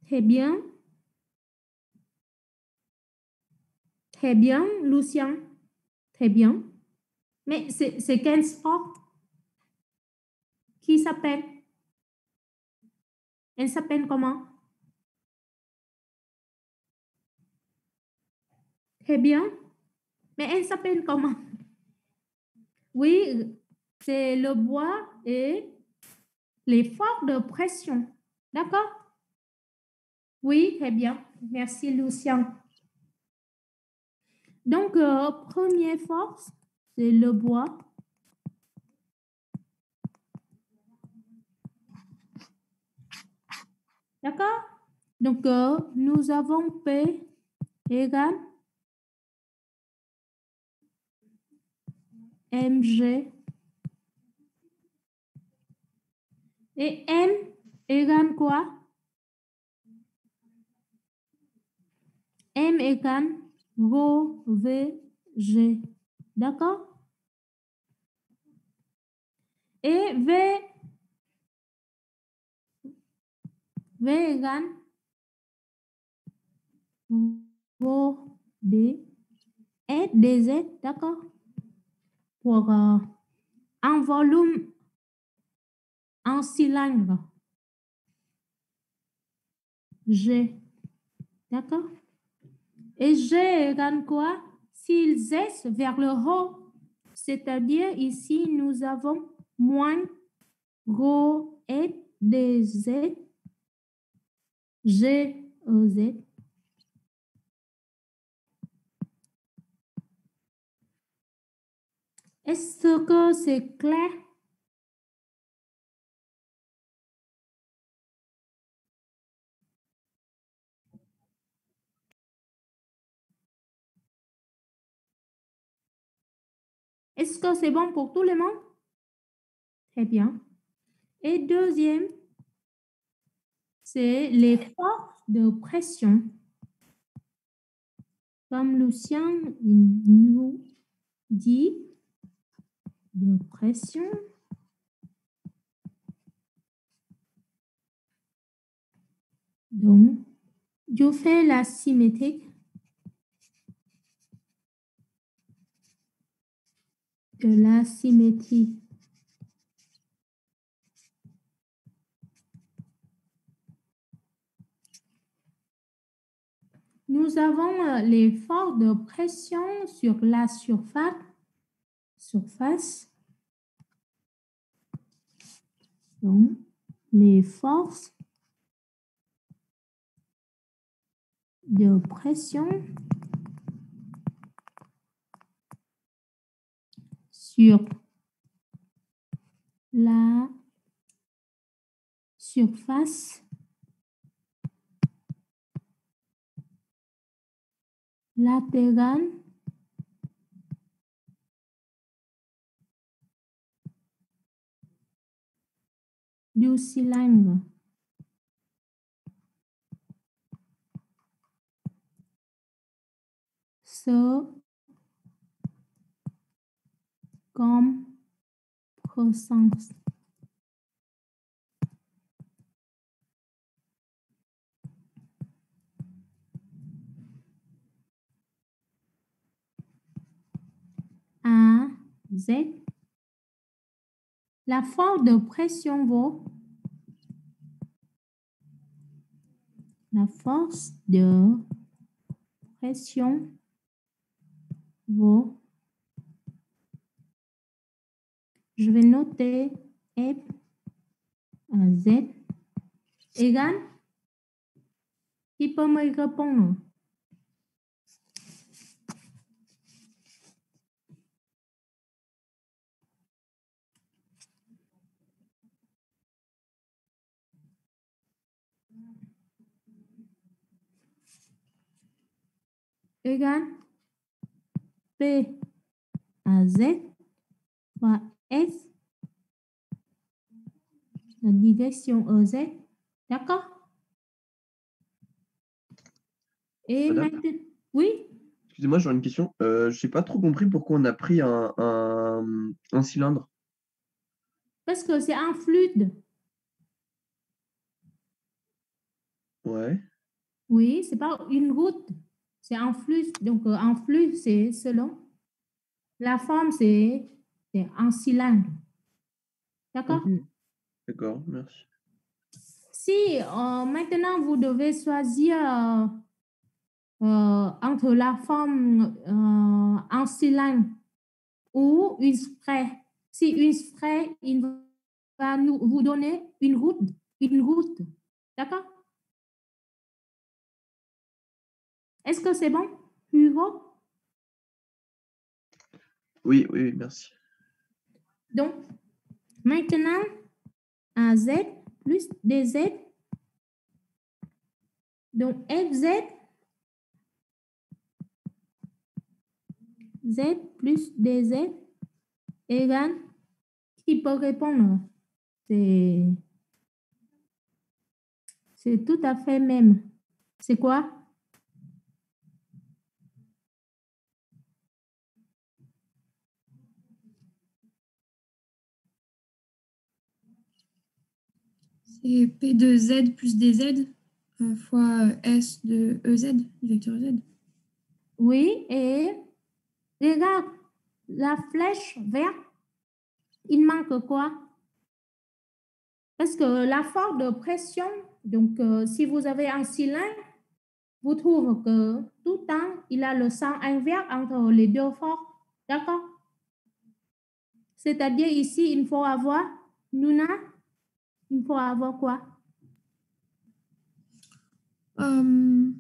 Très bien. Très bien, Lucien. Très bien. Mais c'est quel sport? Qui s'appelle? Elle s'appelle comment? Très bien. Mais elle s'appelle comment? Oui, c'est le bois et les forces de pression. D'accord? Oui, très bien. Merci, Lucien. Donc, première force, c'est le bois. D'accord? Donc, nous avons P égale mg et M égale quoi? M égale rho VG. D'accord? Et V égale rho D et dz. D'accord? Pour un volume en cylindre G. D'accord? Et G égale quoi? S'il zeste vers le haut, c'est-à-dire ici, nous avons moins rho et dz, G, E, Z. Est-ce que c'est clair? Est-ce que c'est bon pour tout le monde? Très bien. Et deuxième, c'est les forces de pression. Comme Lucien il nous dit, de pression. Donc, je fais la symétrique de la symétrie. Nous avons les forces de pression sur la surface. Donc, les forces de pression sur la surface latérale du cylindre. Ce comme croissance. A, Z. La force de pression vaut la force de pression vaut, je vais noter F à Z égale, qui peut me répondre? Égale P à Z fois S, la direction EZ. D'accord? Et Madame, maintenant, oui, excusez-moi, j'aurais une question. Je n'ai pas trop compris pourquoi on a pris un cylindre. parce que c'est un fluide. Ouais. Oui, c'est pas une route, c'est un flux. Donc, un flux, c'est selon. La forme, c'est un cylindre. D'accord? OK. D'accord, merci. Si maintenant vous devez choisir entre la forme en cylindre ou une spray, si une spray, il va vous donner une route, une route. D'accord? Est-ce que c'est bon, Hugo? Oui, oui, oui, merci. Donc, maintenant, AZ plus DZ, donc FZ, Z plus DZ égale, qui peut répondre? C'est tout à fait même. C'est quoi? C'est P de Z plus DZ fois S de EZ, du vecteur Z. Oui, et regarde, la flèche verte, il manque quoi? Parce que la force de pression, donc si vous avez un cylindre, vous trouvez que tout le temps, il a le sens inverse entre les deux forces. D'accord? C'est-à-dire ici, il faut avoir, Nuna, il faut avoir quoi? Vous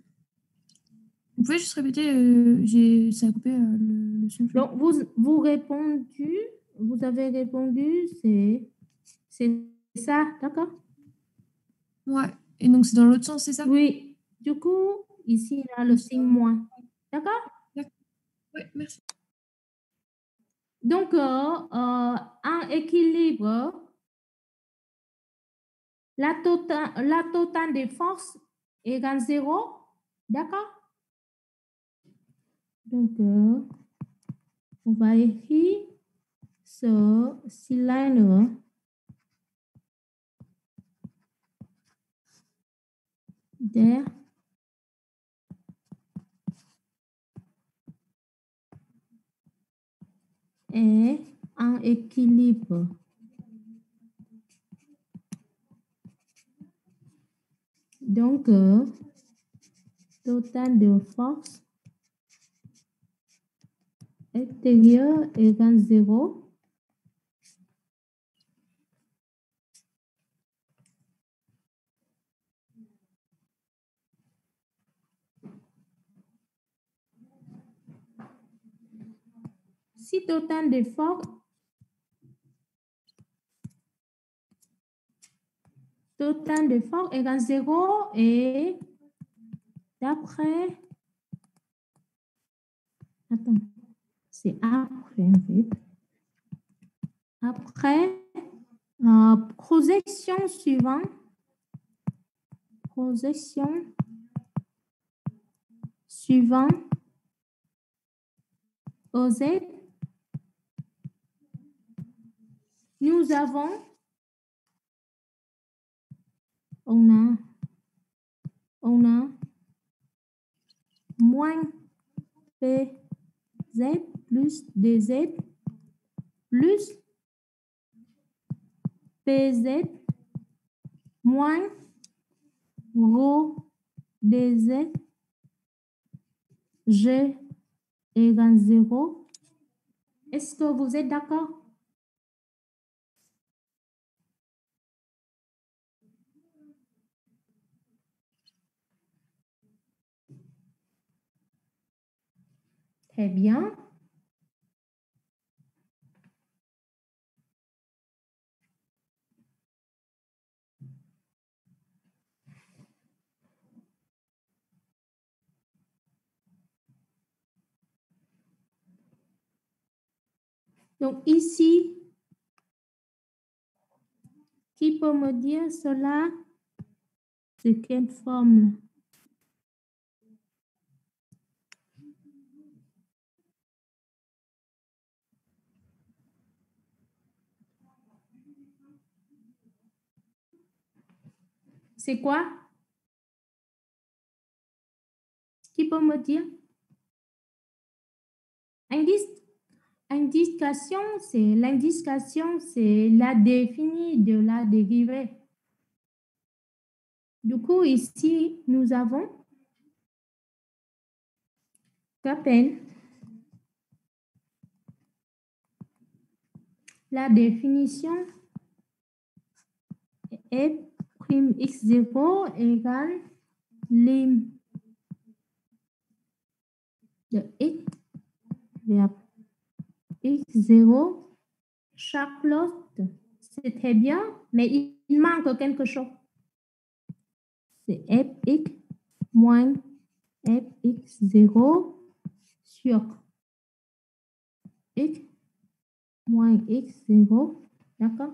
pouvez juste répéter, ça a coupé le son. Donc, vous avez répondu, c'est ça, d'accord? Ouais, et donc c'est dans l'autre sens, c'est ça? Oui, du coup, ici, il y a le signe moins. D'accord? Oui, merci. Donc, en équilibre, la totale des forces égale 0. D'accord? Donc, on va écrire ce cylindre d'air est en équilibre. Donc, total de force extérieure égale 0. Si total de force égale 0 et d'après, attends, c'est après en fait. Après, projection suivante, OZ, nous avons, on a moins PZ plus DZ plus PZ moins rho DZ G égale 0. Est-ce que vous êtes d'accord? Très bien. Donc ici, qui peut me dire cela? C'est quelle forme? C'est quoi? Qui peut me dire? L'indication, c'est la définie de la dérivée. Du coup, ici, nous avons qu'appelle la définition est prime x0 égale lim de x vers x0 Charlotte, c'est très bien, mais il manque quelque chose. C'est fx moins fx0 sur x moins x0, d'accord?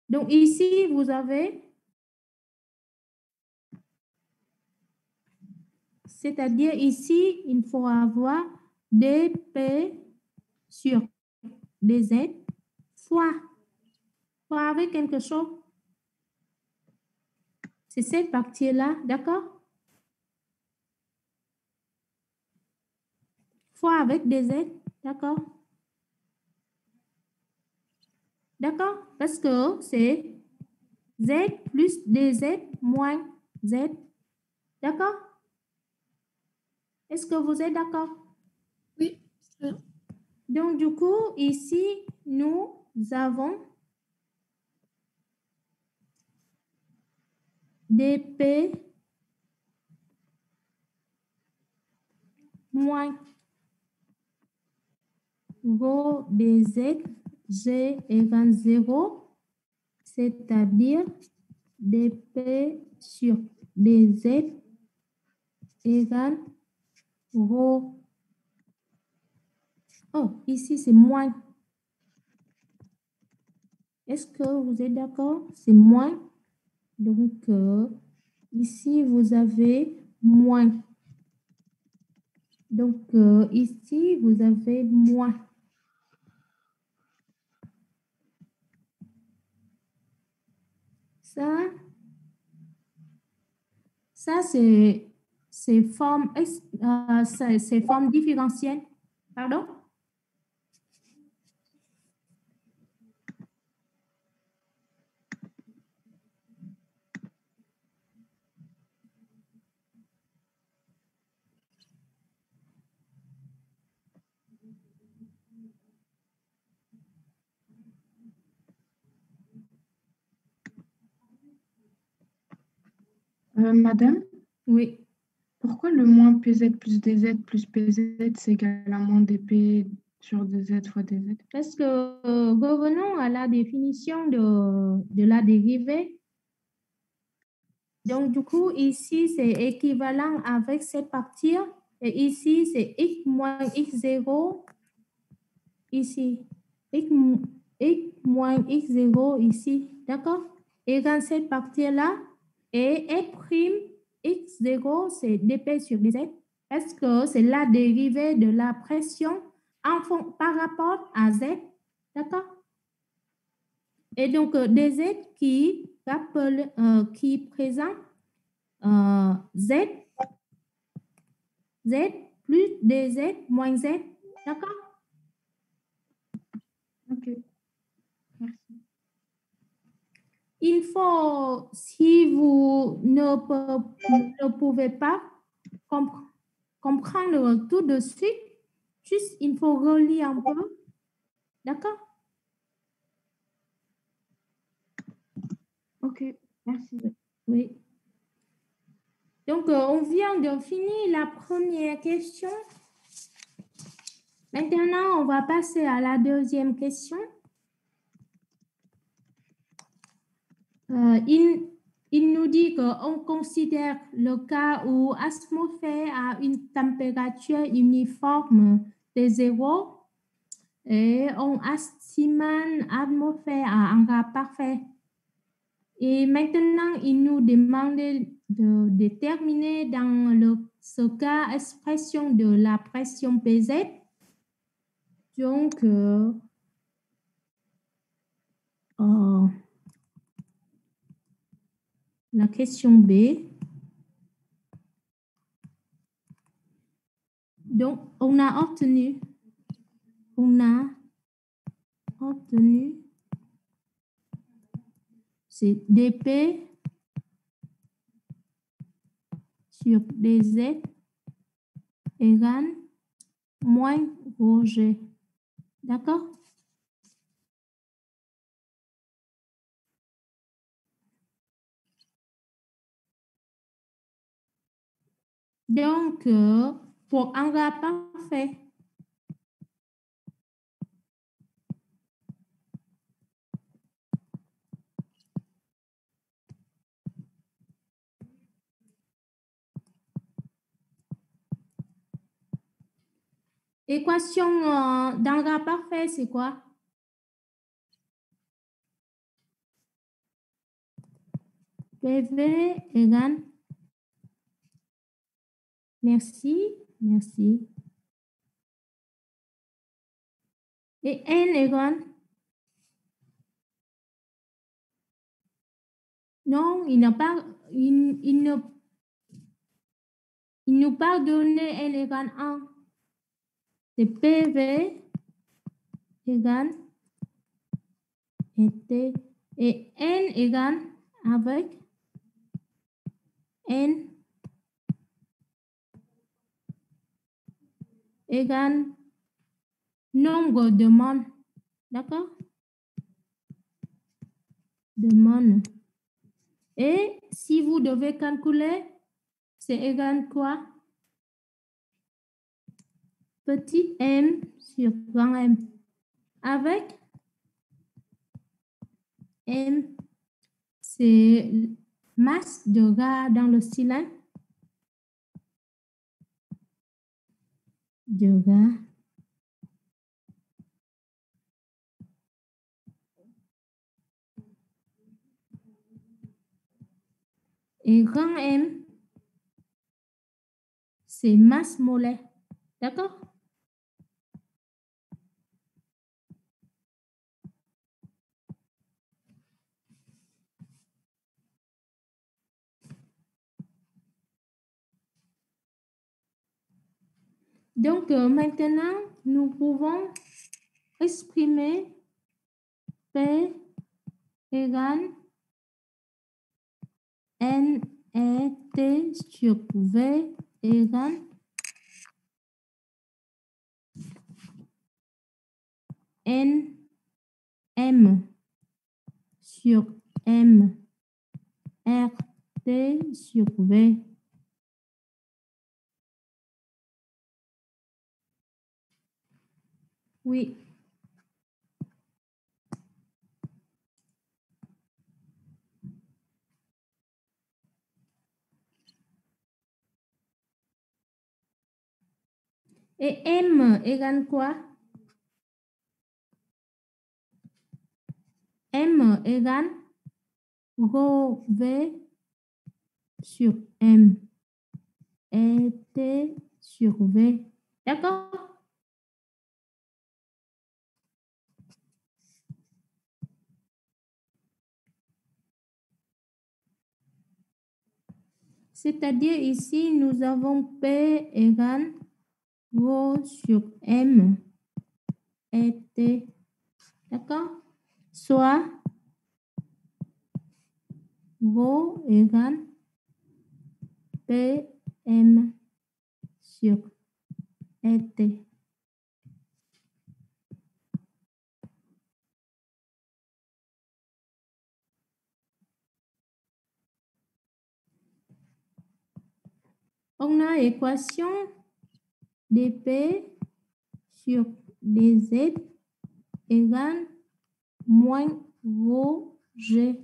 Donc ici, vous avez, c'est-à-dire ici, il faut avoir dp sur dz fois avec quelque chose. C'est cette partie-là, d'accord? Fois avec dz, d'accord? D'accord? Parce que c'est z plus dz moins z. D'accord? Est-ce que vous êtes d'accord? Oui, c'est bien. Donc, du coup, ici, nous avons dp moins rho dz, g égale 0, c'est-à-dire dp sur dz égale rho. Oh, ici, c'est moins. Est-ce que vous êtes d'accord? C'est moins. Donc, ici, vous avez moins. Donc, ici, vous avez moins. Ça c'est forme, c'est forme différentielle. Pardon? Madame, Oui. pourquoi le moins PZ plus DZ plus PZ c'est égal à moins DP sur DZ fois DZ? Parce que revenons à la définition de la dérivée. Donc, du coup, ici, c'est équivalent avec cette partie. Et ici, c'est x moins x0. Ici, x moins x0 ici. D'accord? Et dans cette partie-là, et f' x0, c'est dp sur dz. Est-ce que c'est la dérivée de la pression par rapport à z? D'accord? Et donc, dz qui présente z plus dz moins z. D'accord? Ok, merci. Il faut, si vous ne pouvez pas comprendre tout de suite, juste il faut relire un peu. D'accord? Ok, merci. Oui. Donc, on vient de finir la première question. Maintenant, on va passer à la deuxième question. Il nous dit qu'on considère le cas où l'atmosphère a une température uniforme de 0 et on estime l'atmosphère à un cas parfait. Et maintenant, il nous demande de déterminer dans ce cas expression de la pression PZ. Donc, la question B. Donc, on a obtenu c'est dp sur dz égale moins rho g. D'accord? Donc, pour un gars parfait, équation d'un gars parfait, c'est quoi? PV égale, merci. Et N égale, non, il n'a pas, il nous pas donné N égale 1. C'est PV égale T et N égale avec N égale nombre de moles. D'accord? De moles. Et si vous devez calculer, c'est égal quoi? Petit m sur grand M. Avec M, c'est masse de gaz dans le cylindre. De gaz. Et grand M, c'est masse molaire. D'accord? Donc, maintenant, nous pouvons exprimer P égale N et T sur V égale N M sur M R T sur V. Oui. Et M égale quoi? M égale rho V sur M et T sur V. D'accord? C'est-à-dire ici, nous avons P égale rho sur M et T. D'accord? Soit rho égale PM sur ET. On a l'équation dP sur dz égale moins rho G.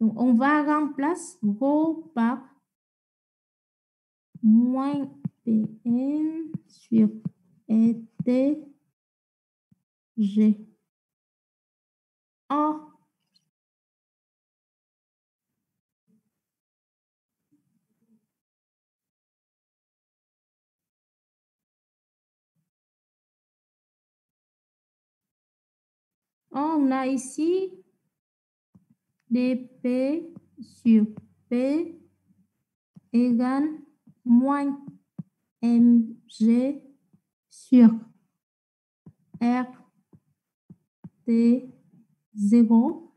Donc, on va remplacer rho par moins PM sur ET G. Or, on a ici dP sur P égale moins mg sur rt0.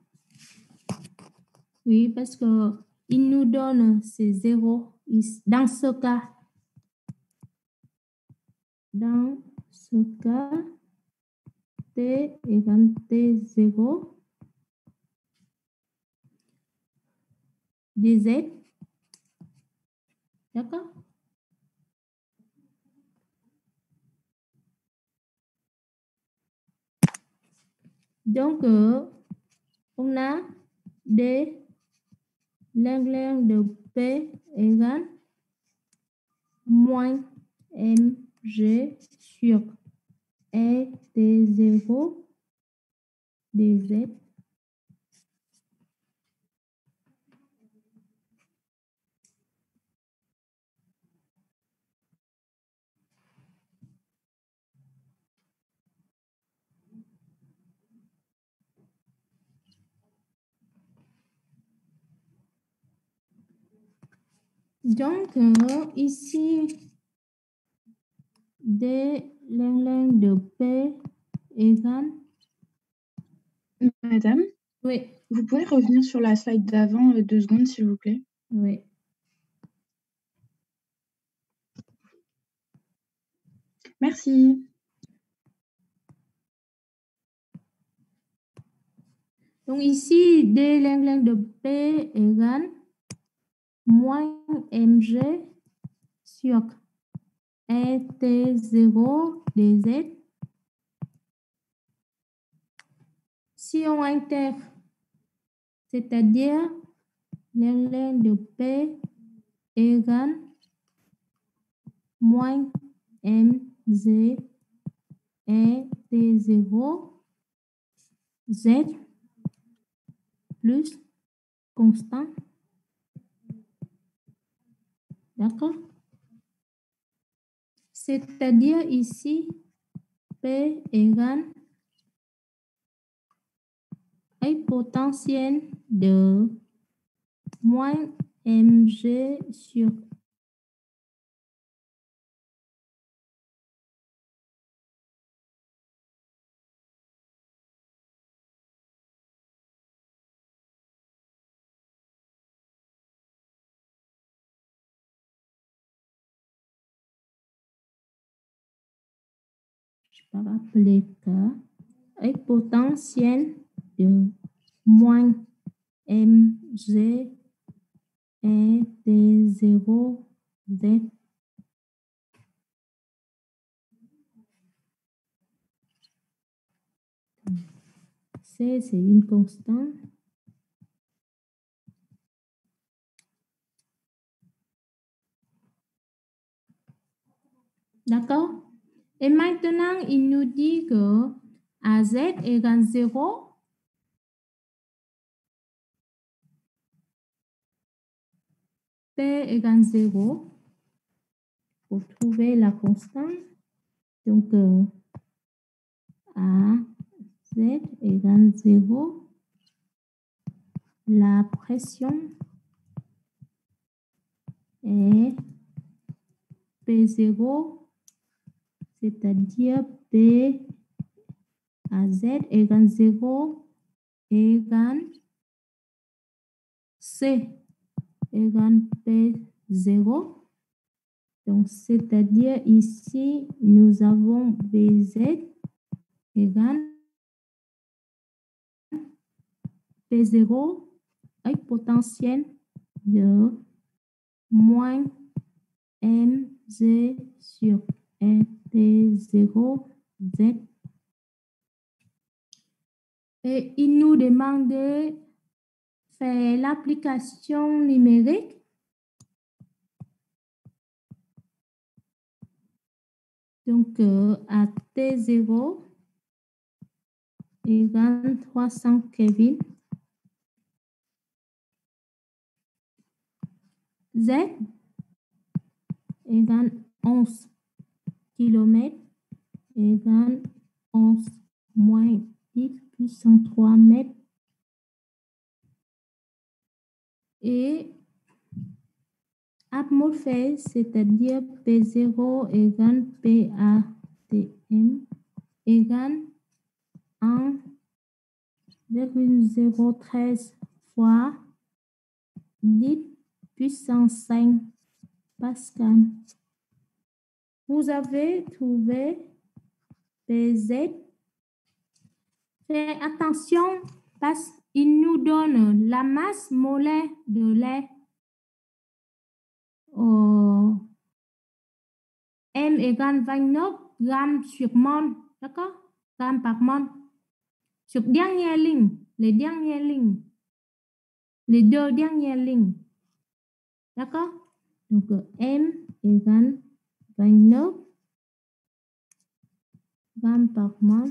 Oui, parce que il nous donne ces zéros. Dans ce cas, t égale t0 dz. D'accord? Donc, on a d length de p égale moins mg sur rt0 dz. Donc, ici, d length de p égale... Madame, Oui, vous pouvez revenir sur la slide d'avant 2 secondes, s'il vous plaît? oui. Merci. Donc ici, d length de p égale moins mg sur rt0 dz. Si on intègre, c'est-à-dire length de p égale moins mg rt0 z plus constant. D'accord? C'est-à-dire ici, P égale un potentiel de moins mg sur je peux rappeler que un potentiel de moins mg est de 0 z. C'est une constante. D'accord? Et maintenant, il nous dit que AZ égale 0. P égale 0. Pour trouver la constante. Donc, AZ égale 0. La pression est P0, c'est-à-dire P à Z égale 0 égale C égale P0. Donc, c'est-à-dire ici, nous avons BZ égale P0 avec potentiel de moins mg sur rt0 z. Et il nous demande de faire l'application numérique. Donc, à T0 égale 300 Kelvin. Z égale 11 km égale 11 moins 10 puissance 3 mètres. Et apomorphe, c'est-à-dire P0 égale PATM égale 1,013 fois 10 puissance 5 Pascal. Vous avez trouvé PZ. Faites attention parce qu'il nous donne la masse molaire de lait. M égale 29 grammes sur mol. D'accord? Grammes par mol. Sur dernière ligne, les dernières lignes. Les deux dernières lignes. D'accord? Donc, M égale 29 grammes par mol.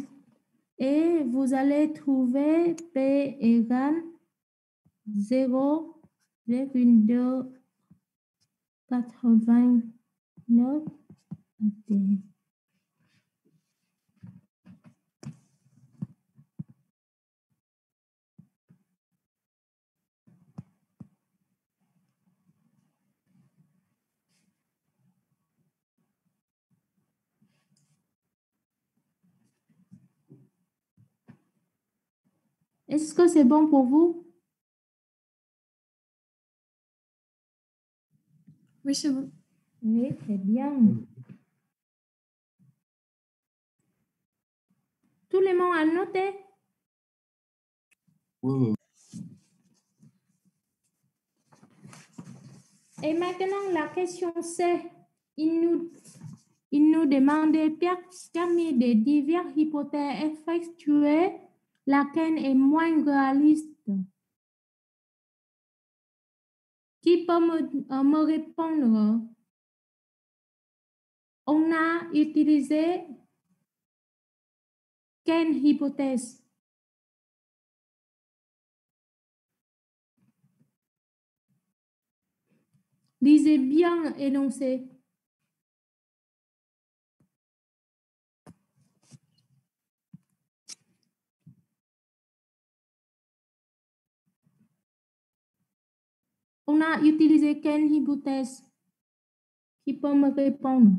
Et vous allez trouver P égale 0,289 ATM. Est-ce que c'est bon pour vous? Oui, c'est bon. Oui, très bien. Tout le monde a noté? Oui. Et maintenant, la question c'est, il nous demande, parmi des diverses hypothèses effectuées, laquelle est moins réaliste? Qui peut me répondre? On a utilisé quelle hypothèse? Lisez bien l'énoncé. On a utilisé quelle hypothèse? Qui peut me répondre?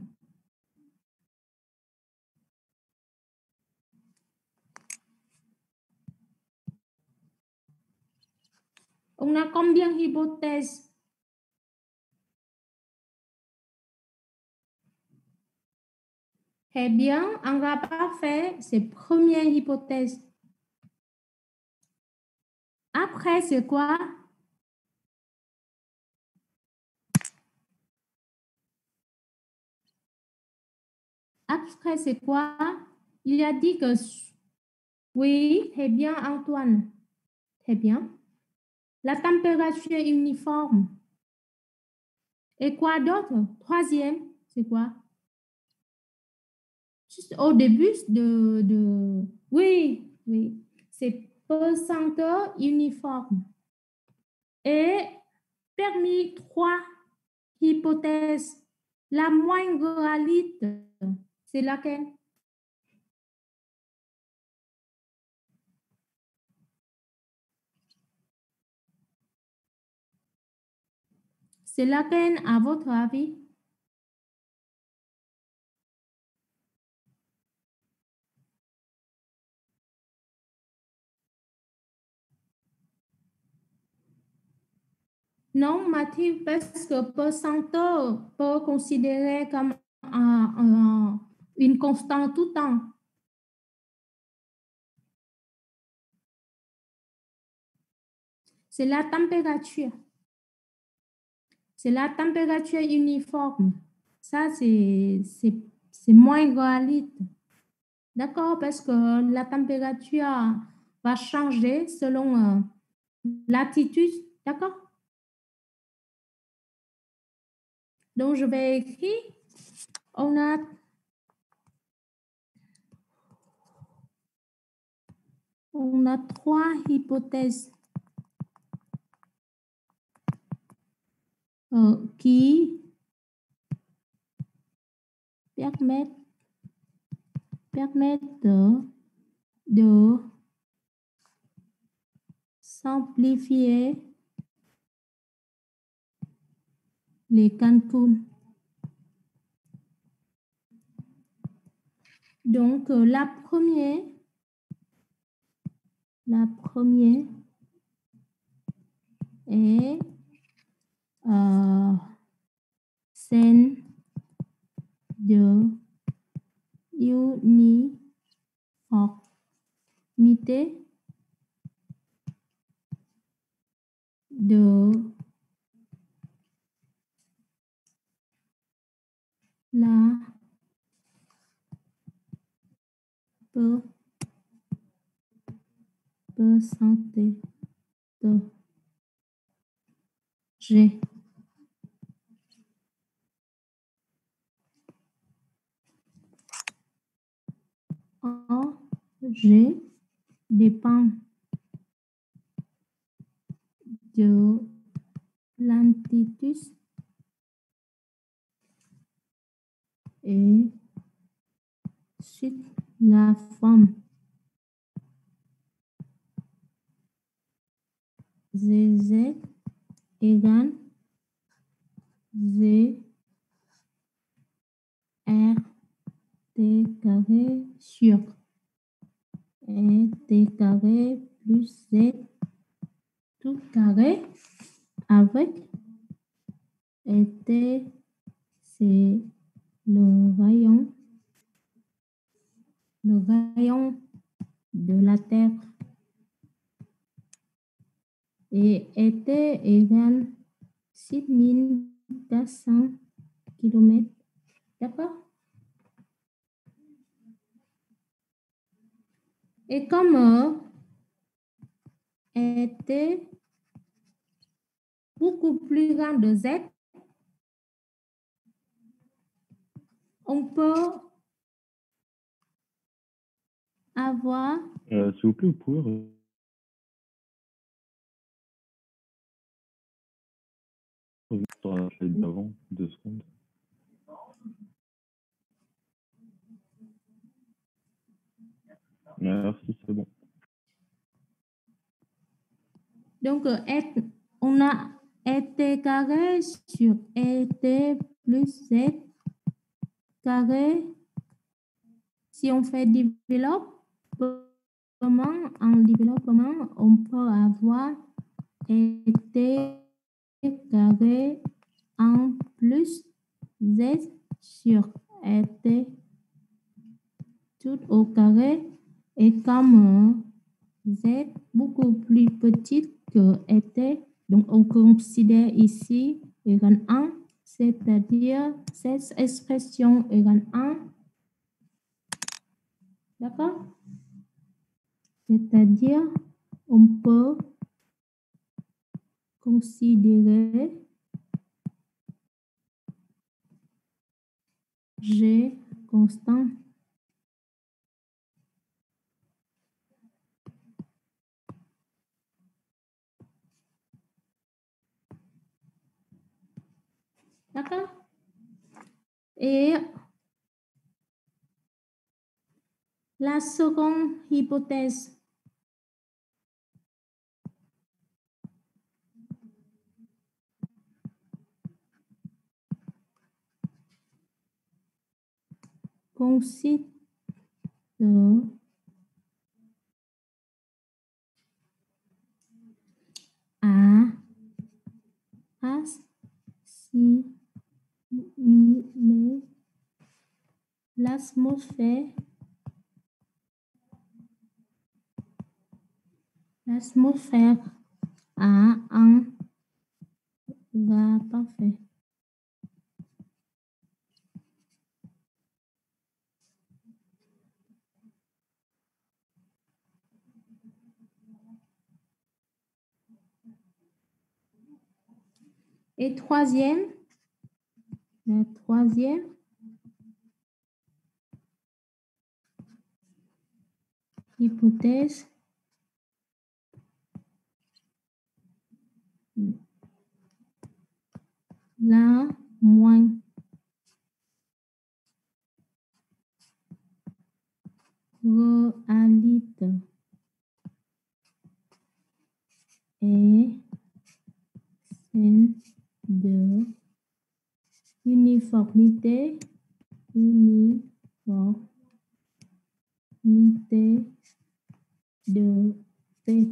On a combien d'hypothèses? Eh bien, on va pas faire ces premières hypothèses. Après, c'est quoi? Après, c'est quoi? Il a dit que oui, très bien, Antoine. Très bien. La température uniforme. Et quoi d'autre? Troisième, c'est quoi? Juste au début oui, c'est pourcentage uniforme. Et parmi trois hypothèses, la moins réaliste, c'est laquelle? C'est laquelle, à votre avis? Non, Mathilde, parce que pourcentage peut considérer comme une constante tout le temps. C'est la température. C'est la température uniforme. Ça, c'est moins réaliste. D'accord? Parce que la température va changer selon l'attitude. D'accord? Donc, je vais écrire. On a trois hypothèses qui permettent de simplifier les calculs. Donc, la première est scène de uniformité de la pourcentage de G. En G dépend de l'amplitude et sur la forme ZZ égale Z R T carré sur T carré plus Z tout carré avec T, c'est le rayon de la Terre et était égal 6400 km. D'accord? Et comme était beaucoup plus grand de Z, on peut avoir S'il vous plaît, vous pouvez revenir sur la slide d'avant, 2 secondes. Merci, c'est bon. donc on a T carré sur T plus Z carré. Si on fait développement, en développement, on peut avoir T carré en plus Z sur T tout au carré et comme Z beaucoup plus petit que T, donc on considère ici égal 1, c'est-à-dire cette expression égale 1. D'accord? C'est-à-dire, on peut considérer G constant. D'accord? Et la seconde hypothèse. Considère assimiler l'atmosphère à un gaz parfait. Et la troisième hypothèse, la moindre réalité est celle de uniformité de P.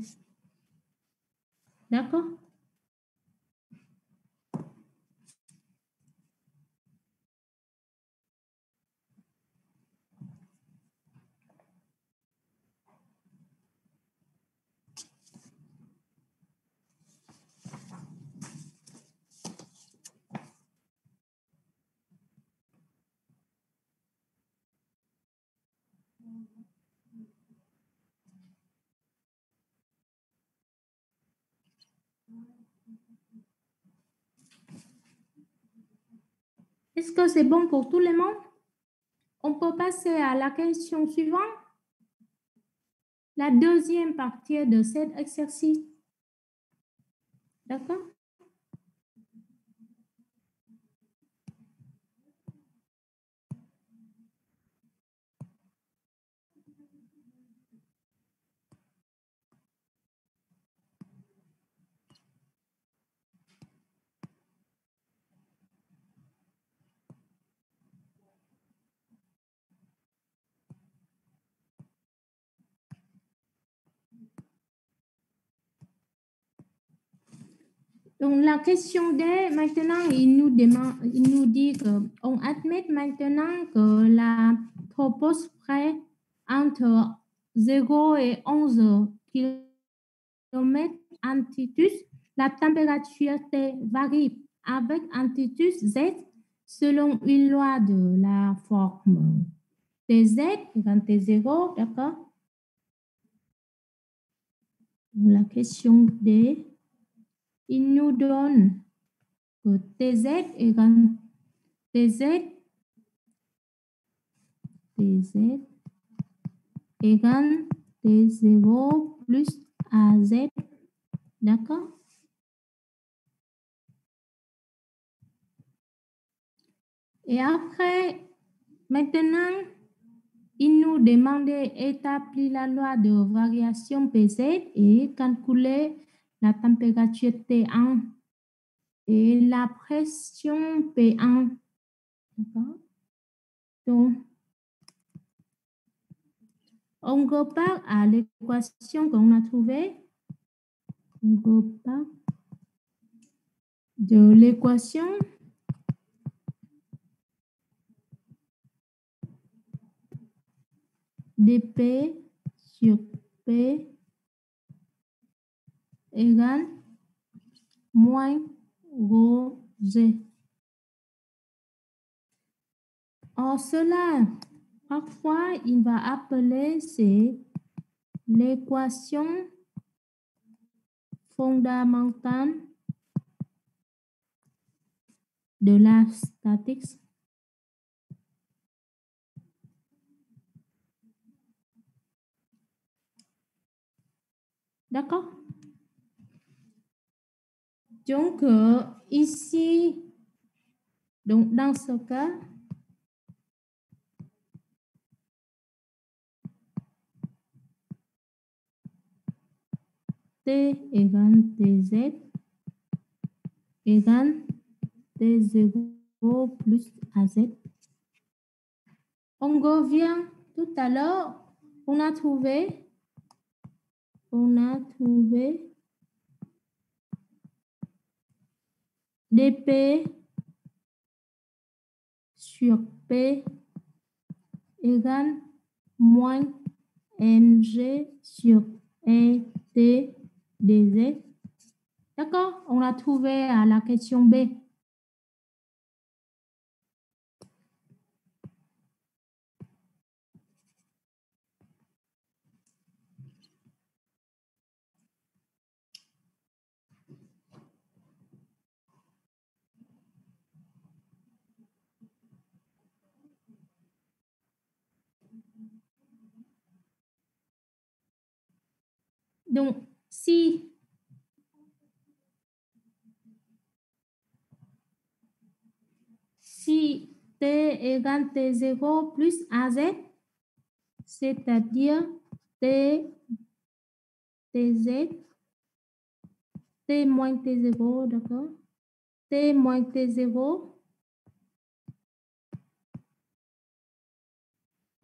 D'accord? Est-ce que c'est bon pour tout le monde? On peut passer à la question suivante. La deuxième partie de cet exercice. D'accord? Donc, la question D, maintenant, il nous dit qu'on admet maintenant que la troposphère près entre 0 et 11 km altitude, la température T varie avec altitude Z selon une loi de la forme Tz égale T0, d'accord? La question D, il nous donne que Tz égale T0 plus AZ, d'accord? Et après, maintenant, il nous demande d'établir la loi de variation PZ et calculer la température T1 et la pression P1. D'accord? Donc, on repart à l'équation qu'on a trouvée. On repart de l'équation dP sur P égale moins rho G. Or, cela, parfois, il va appeler c'est l'équation fondamentale de la statique. D'accord? Donc, ici, donc dans ce cas, T égale Tz égale T0 plus AZ. On revient tout à l'heure, on a trouvé dP sur P égale moins mg sur ET dz. D'accord? On a trouvé à la question B. Donc, si T égale T0 plus AZ, c'est-à-dire Tz, T moins T0, d'accord? T moins T0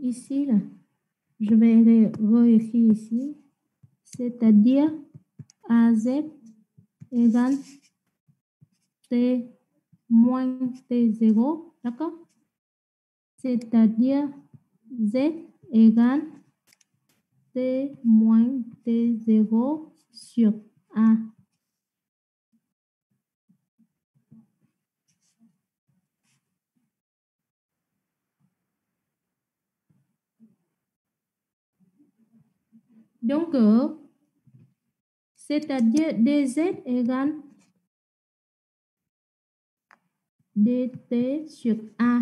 ici, là, je vais réécrire ici, c'est-à-dire AZ égale T moins T0, d'accord? C'est-à-dire Z égale T moins T0 sur A. Donc, c'est-à-dire dz égale dt sur A.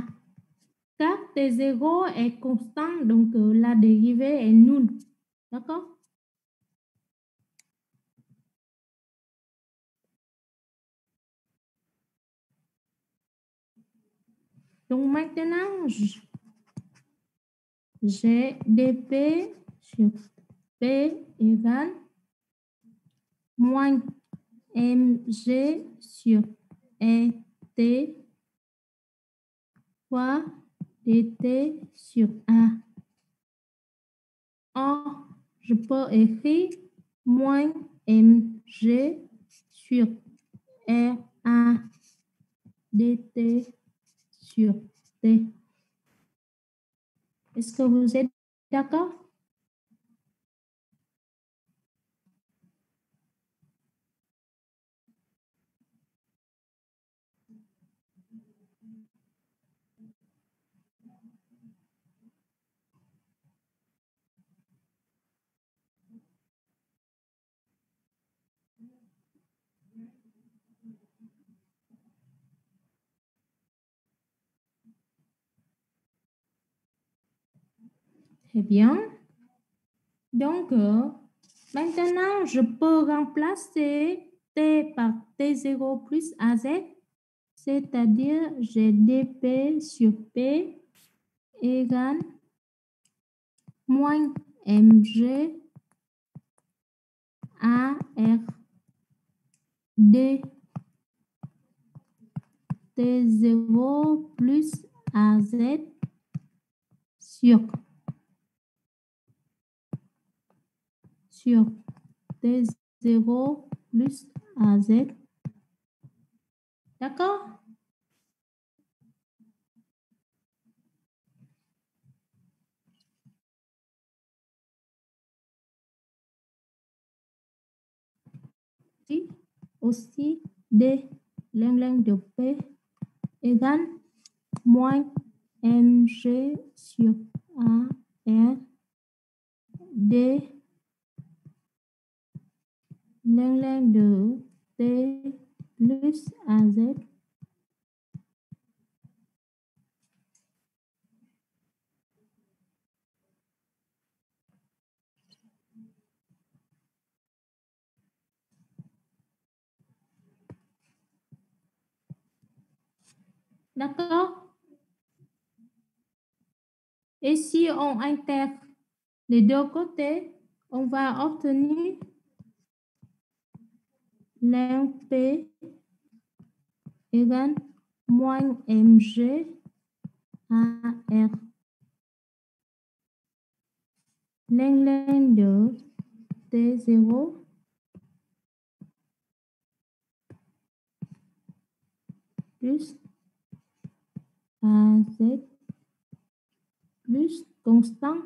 Car T0 est constant, donc la dérivée est nulle. D'accord? Donc maintenant, j'ai dp sur p égale moins mg sur et fois dt sur A. Or, je peux écrire moins mg sur RA dt sur t. Est-ce que vous êtes d'accord? Très bien. Donc, maintenant, je peux remplacer t par t0 plus az, c'est-à-dire j'ai dp sur p égale moins mg ar d t0 plus az sur t0 plus az. D'accord? Aussi, d length de p égale moins mg sur ar d length de t plus az. D'accord? Et si on intègre les deux côtés, on va obtenir length P égale moins mg ar. Length de T0 plus az plus constant.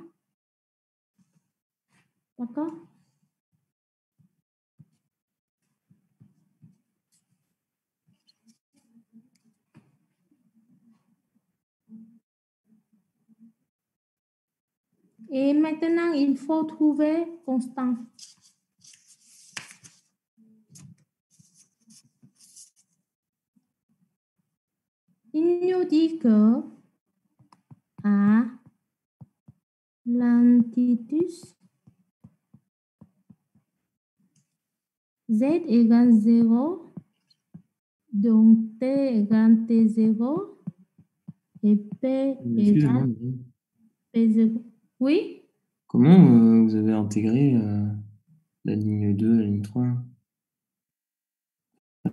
D'accord? Et maintenant, il faut trouver constant. Il nous dit que à l'antitude z égale 0, donc t égale t0 et p Excusez-moi, égale madame. p0. Oui? Comment vous avez intégré la ligne 2, la ligne 3?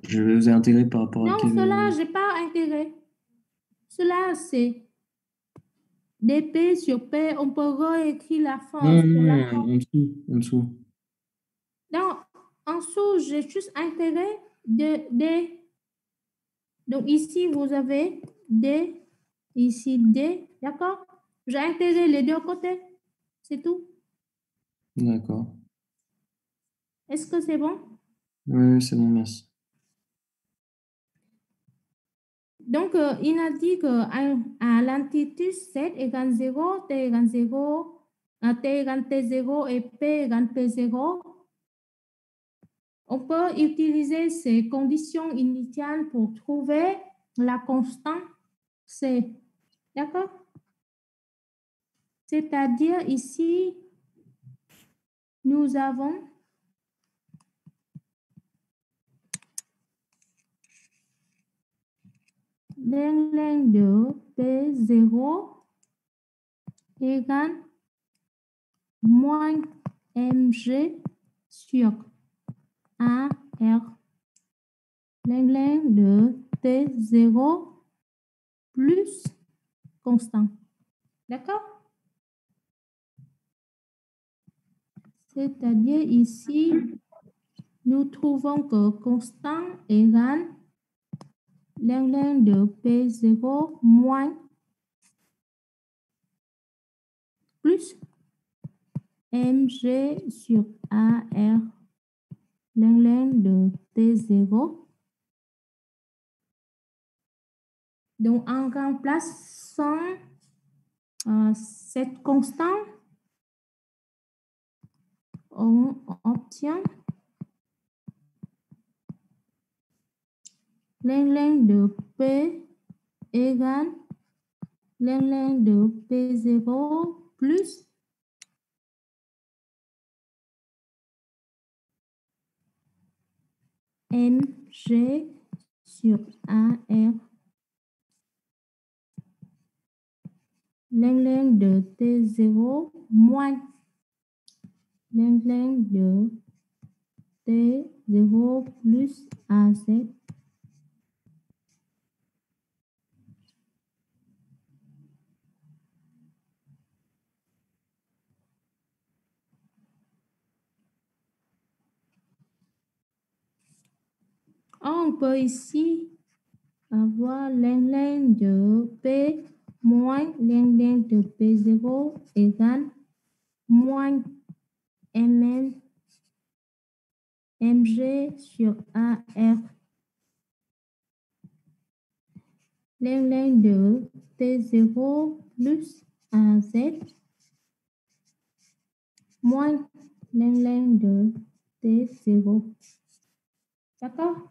Je vous ai intégré par rapport à Non, quel... cela, je n'ai pas intégré. Cela, c'est dp sur p, on peut réécrire la force. Non, en dessous. Donc, en dessous, j'ai juste intégré D. Donc, ici, vous avez D, ici D, d'accord? J'ai intégré les deux côtés, c'est tout. D'accord. Est-ce que c'est bon? Oui, c'est bon, merci. Donc, il a dit qu'à l'amplitude Z égale 0, T égale 0, T égale T0 et P égale P0. On peut utiliser ces conditions initiales pour trouver la constante C. D'accord? C'est-à-dire ici, nous avons ln de P0 égale moins mg sur AR. Ln de T0 plus constant. D'accord? C'est-à-dire ici, nous trouvons que constant égale ln de P0 moins plus mg sur AR. Ln de T0. Donc, en remplaçant cette constante, on obtient ln de P égale ln de P0 plus mg sur AR. Ln de T0 moins ln de T0 plus AZ. On peut ici avoir ln de P moins ln de P0 égale moins mg sur AR. Ln de T0 plus AZ moins ln de T0. D'accord?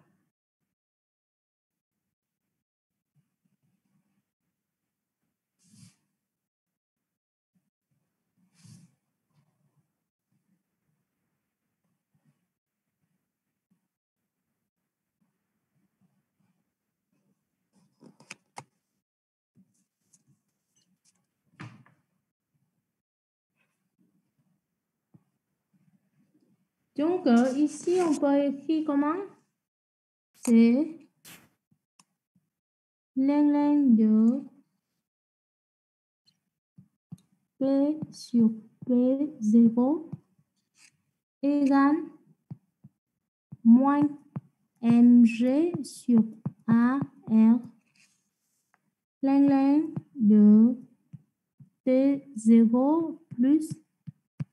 Donc, ici, on peut écrire comment? C'est ln de P sur P0 égale moins mg sur AR. Ln de T0 plus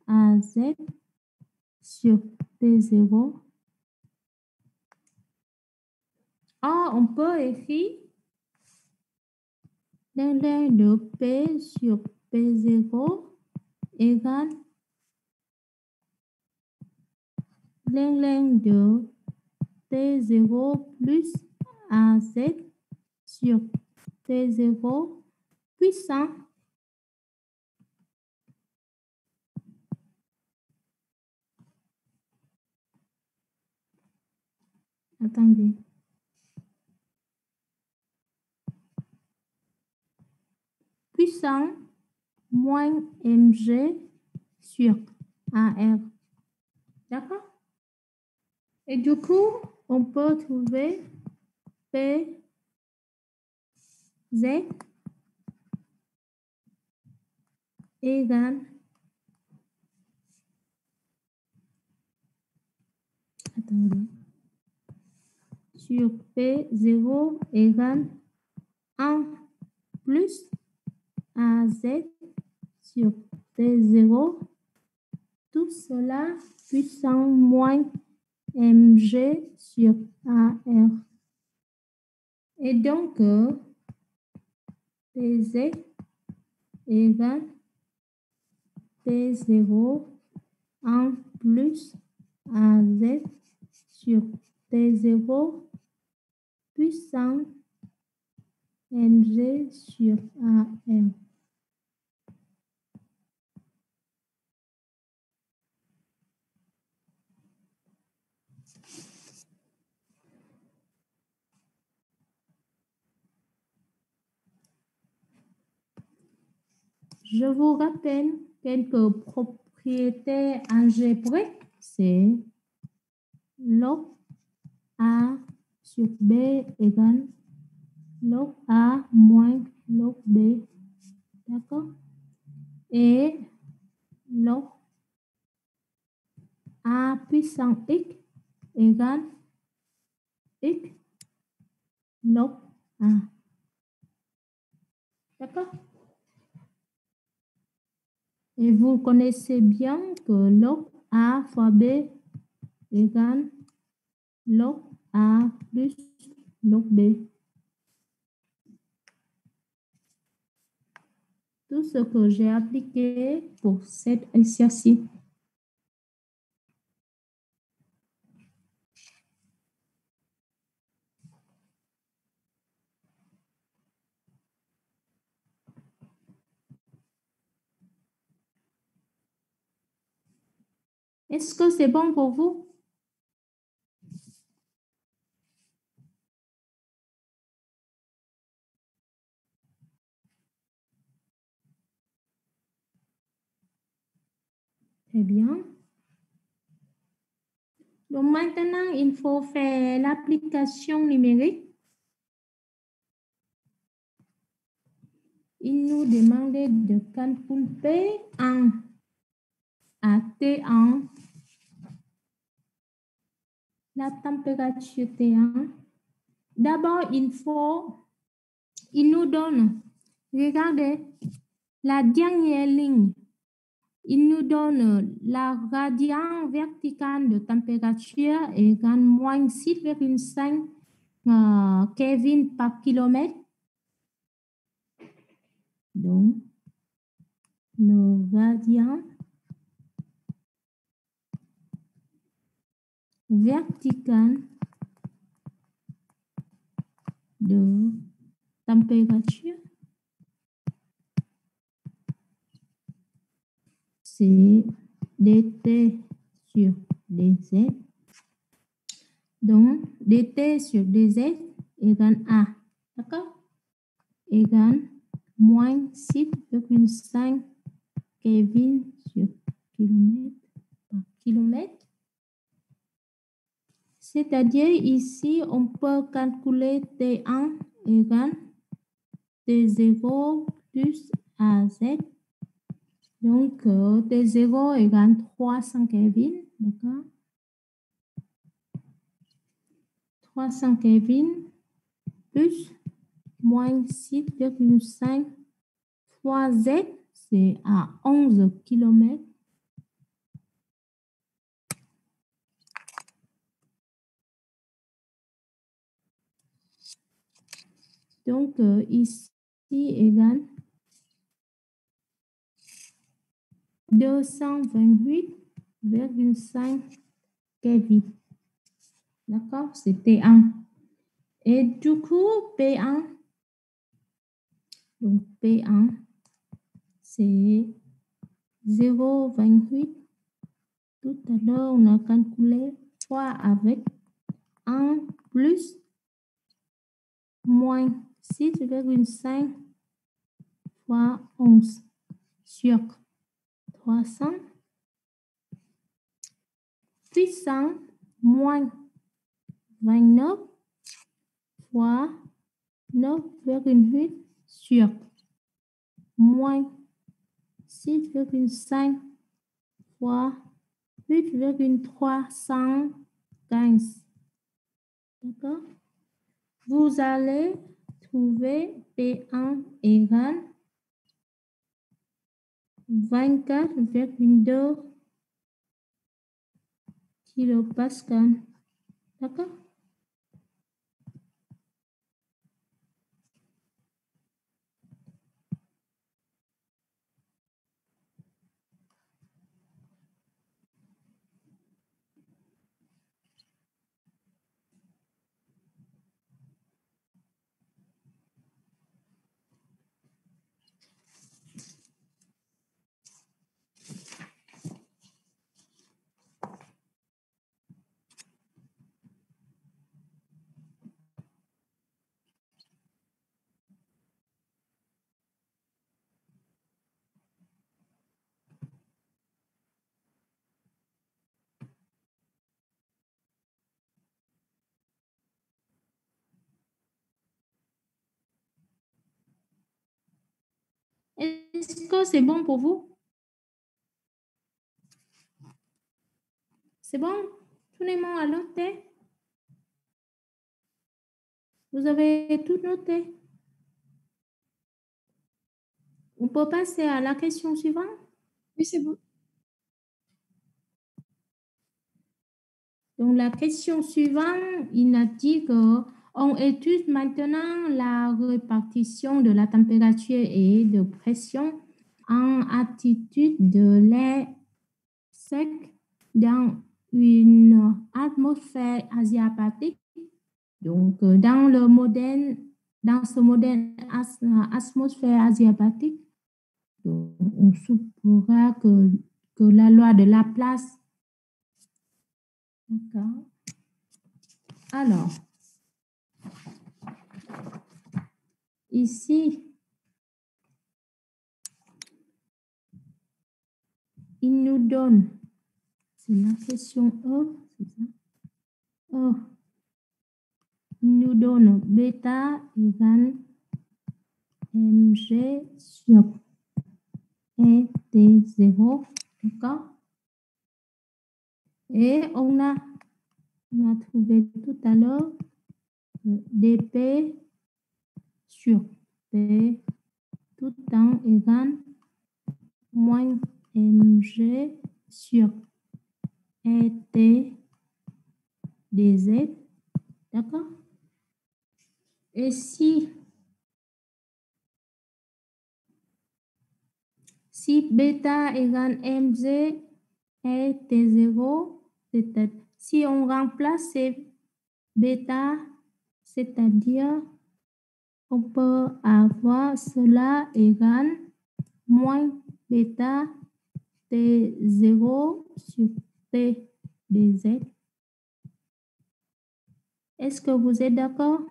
AZ sur T0. On peut écrire ln de P sur P0 égale ln de T0 plus AZ sur T0 puissant. Attendez. Puissant moins mg sur AR. D'accord? Et du coup, on peut trouver P, Z égale, attendez, sur P0 égale 1 plus AZ sur T0, tout cela puissance moins mg sur AR. Et donc, PZ égale P0 1 plus AZ sur T0 puissance mg sur AR. Je vous rappelle quelques propriétés algébriques. C'est log A sur B égale log A moins log B. D'accord? Et log A puissance x égale x log A. D'accord? Et vous connaissez bien que log A fois B égale log A plus log B. Tout ce que j'ai appliqué pour cet exercice. Est-ce que c'est bon pour vous? Très bien. Donc maintenant, il faut faire l'application numérique. Il nous demandait de calculer P1 à T1, la température T1. D'abord, il nous donne, regardez, la dernière ligne. Il nous donne la gradient verticale de température égale moins 6,5 Kelvin par kilomètre. Donc, le gradient vertical de température, c'est dt sur dz. Donc, dt sur dz égale A. D'accord? Égale moins 6,5 Kelvin sur kilomètre par kilomètre. C'est-à-dire ici, on peut calculer T1 égale T0 plus AZ. Donc, T0 égale 300 Kelvin, d'accord? 300 Kelvin plus moins 6,5 fois Z, c'est à 11 km. Donc, ici égale 228,5 Kelvin. D'accord? C'est T1. Et du coup, P1, donc P1, c'est 0,28. Tout à l'heure, on a calculé fois avec 1 plus moins 6,5 fois 11 sur 300 puissance moins 29 fois 9,8 sur moins 6,5 fois 8,315. D'accord? Vous allez trouver P1 égale 24,2 kilopascal. D'accord? Est-ce que c'est bon pour vous? C'est bon? Tout le monde a noté? Vous avez tout noté? On peut passer à la question suivante? Oui, c'est bon. Donc, la question suivante, il a dit qu'on étudie maintenant la répartition de la température et de pression en attitude de l'air sec dans une atmosphère asiatique. Donc, dans ce modèle atmosphère asiatique, on supposera que la loi de Laplace. D'accord. Alors, ici, il nous donne, c'est la question E, c'est ça? E. Il nous donne bêta égale mg sur e t0, d'accord? Et on a trouvé tout à l'heure dp sur p tout temps égal moins mg sur et dz, d'accord? Et si bêta égale mg et t0, c'est-à-dire si on remplace bêta, c'est-à-dire on peut avoir cela égale moins bêta t0 sur t dz. Est-ce que vous êtes d'accord?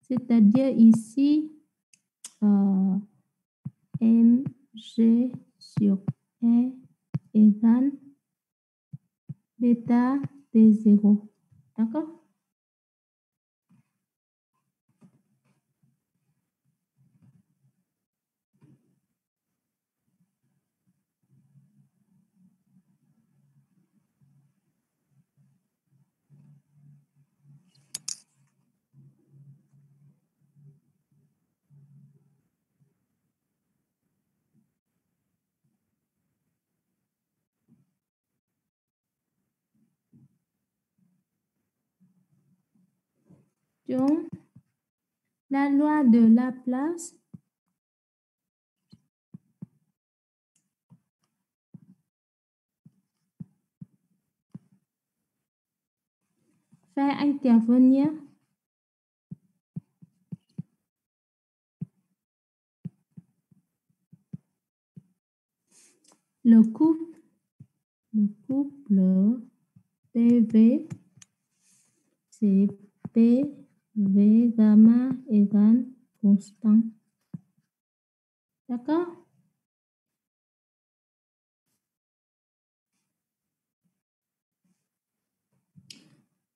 C'est-à-dire ici, mg sur e égale bêta t0. D'accord? Donc, la loi de Laplace fait intervenir le couple PV, c'est PV gamma égale constant. D'accord?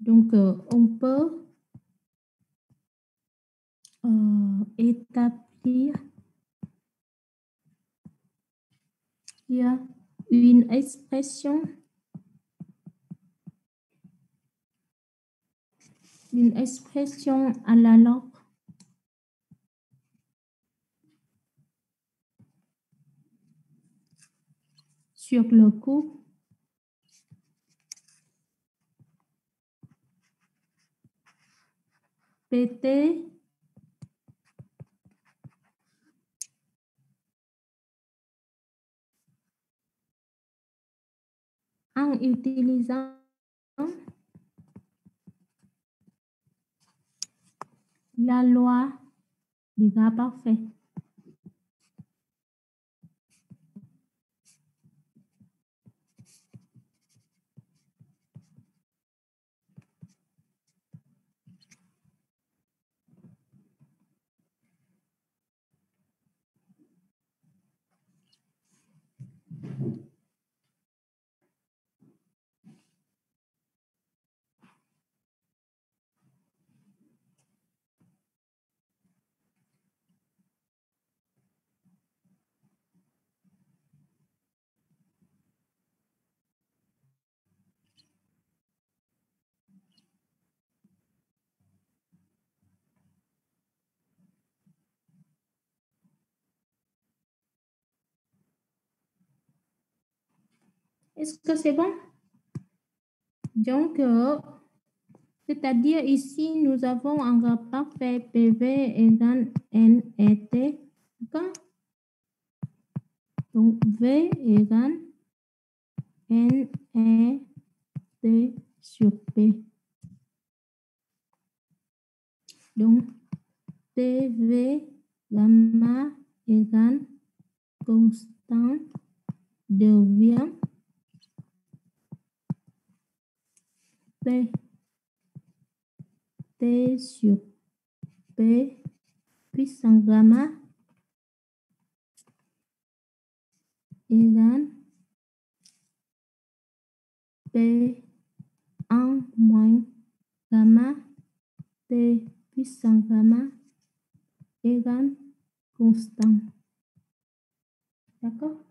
Donc, on peut établir Il y a une expression à la langue. Sur le coup, PT en utilisant la loi du cas parfait. Est-ce que c'est bon? Donc, c'est-à-dire ici, nous avons un cas parfait PV égale NET. D'accord? Donc, V égale NET sur P. Donc, TV gamma égale constante devient P. T sur P puissance gamma égale P 1 moins gamma T puissance gamma égale constant. D'accord?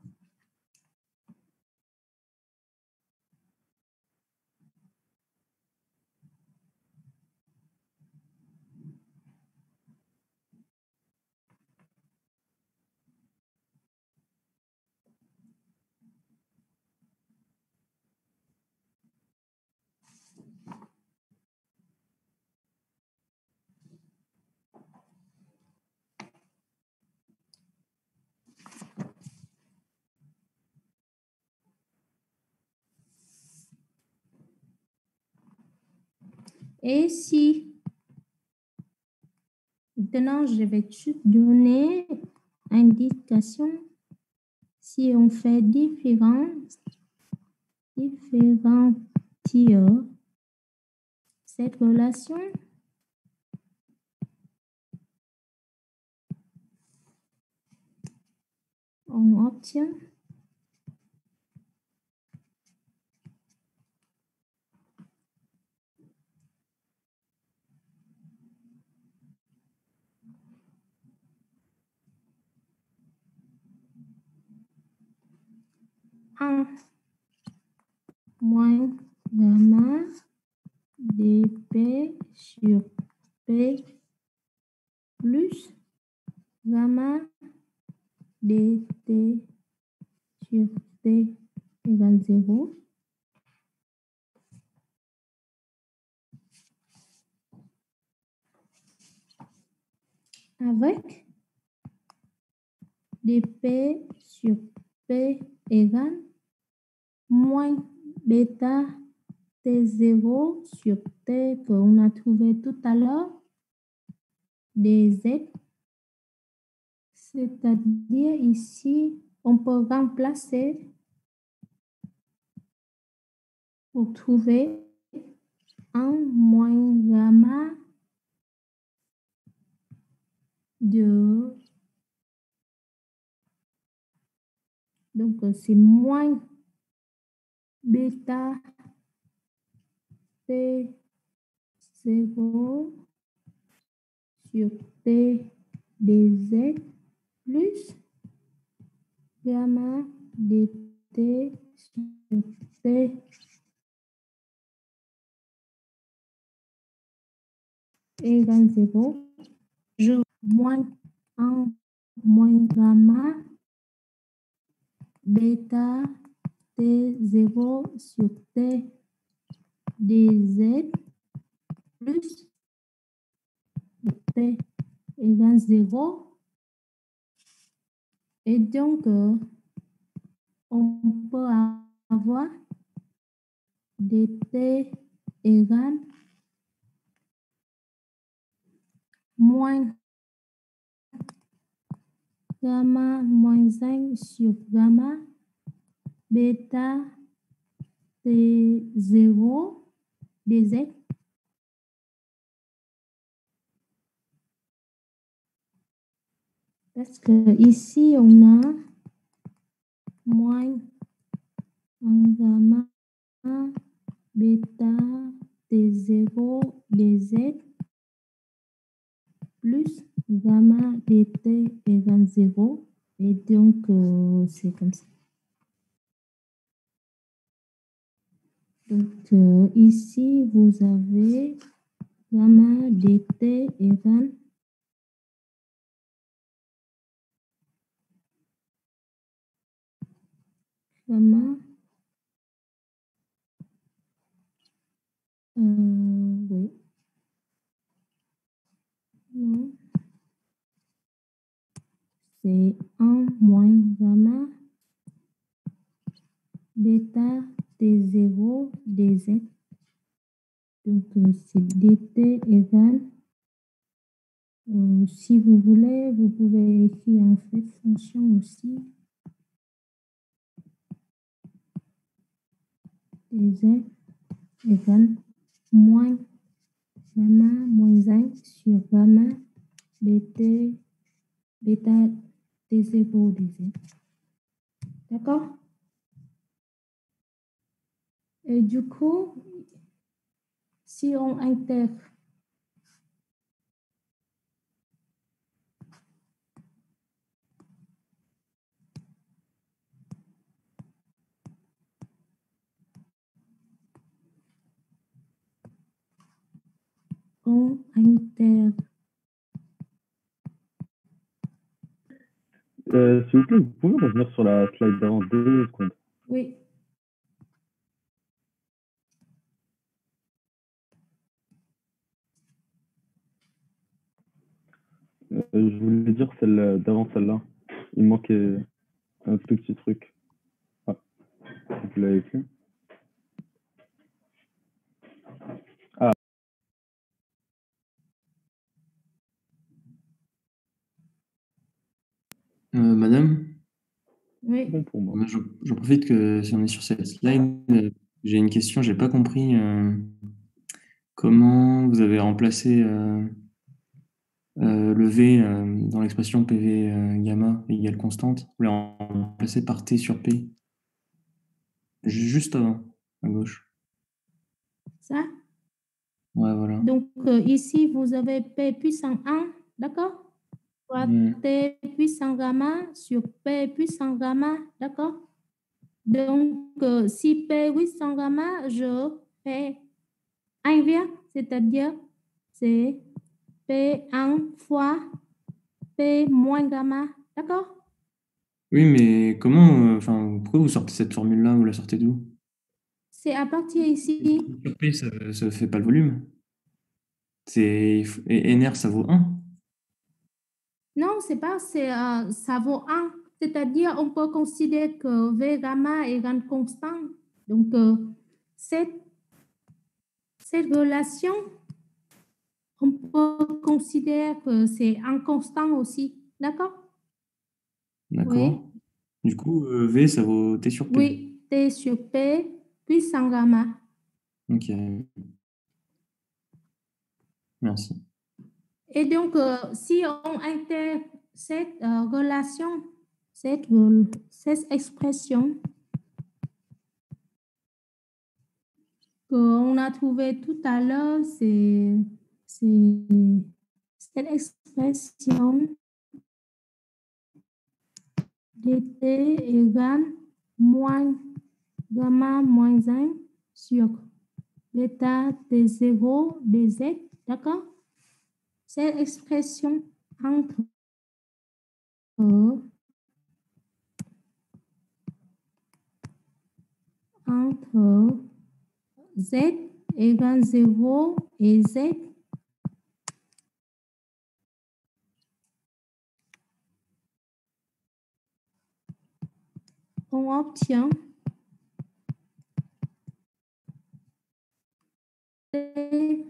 Et si, maintenant, je vais te donner indication si on fait différents tiers, cette relation on obtient un moins gamma dP sur P plus gamma dt sur T égale 0. Avec dP sur P égale moins bêta T0 sur T qu'on a trouvé tout à l'heure, dz. C'est-à-dire ici, on peut remplacer pour trouver un moins gamma de... Donc, c'est moins bêta T0 sur T dz plus gamma dt sur t égale 0, je moins 1 moins gamma bêta t0 sur t dz plus t égale 0. Et donc, on peut avoir dt égale moins gamma moins 1 sur gamma bêta t0 dz. Parce que ici, on a moins un gamma bêta t0 dz plus gamma dt égale 0. Et donc, c'est comme ça. Donc, ici, vous avez gamma dt égale gamma, oui, non, c'est 1 moins gamma bêta t0 dz. Donc, c'est dt égale, si vous voulez, vous pouvez écrire en fait fonction aussi, dz égale moins gamma moins 1 sur gamma bêta t0 dz. D'accord? Et du coup, si on intègre S'il vous plaît, vous pouvez revenir sur la slide d'avant 2 secondes. oui. Je voulais dire celle d'avant celle-là. Il manquait un tout petit truc. Ah, vous l'avez vu? Ah, Madame, Oui. bon pour moi. j'en profite que si on est sur cette slide, j'ai une question, j'ai pas compris comment vous avez remplacé le V dans l'expression PV gamma égale constante, vous l'avez remplacé par T sur P. Juste avant, à gauche. Ça. Ouais, voilà. Donc, ici, vous avez P puissant 1, d'accord? Soit T puissant gamma sur P puissant gamma, d'accord? Donc, si P puissant gamma, je fais inverse, c'est-à-dire c'est P1 fois P moins gamma, d'accord? Oui, mais comment, enfin, pourquoi vous sortez cette formule-là? Vous la sortez d'où? C'est à partir ici. Sur P, ça ne fait pas le volume. Et NR, ça vaut 1. Non, c'est pas, ça vaut 1. C'est-à-dire, on peut considérer que V gamma est une constante. Donc, cette relation, on peut considérer que c'est un constant aussi. D'accord? D'accord. Oui. Du coup, V, ça vaut T sur P. Oui, T sur P puissant gamma. Ok. Merci. Et donc, si on intègre cette relation, cette expression qu'on a trouvée tout à l'heure, c'est cette expression dt égale moins gamma moins 1 sur bêta T0 dz, d'accord? Cette expression entre z égale 0 et z, on obtient t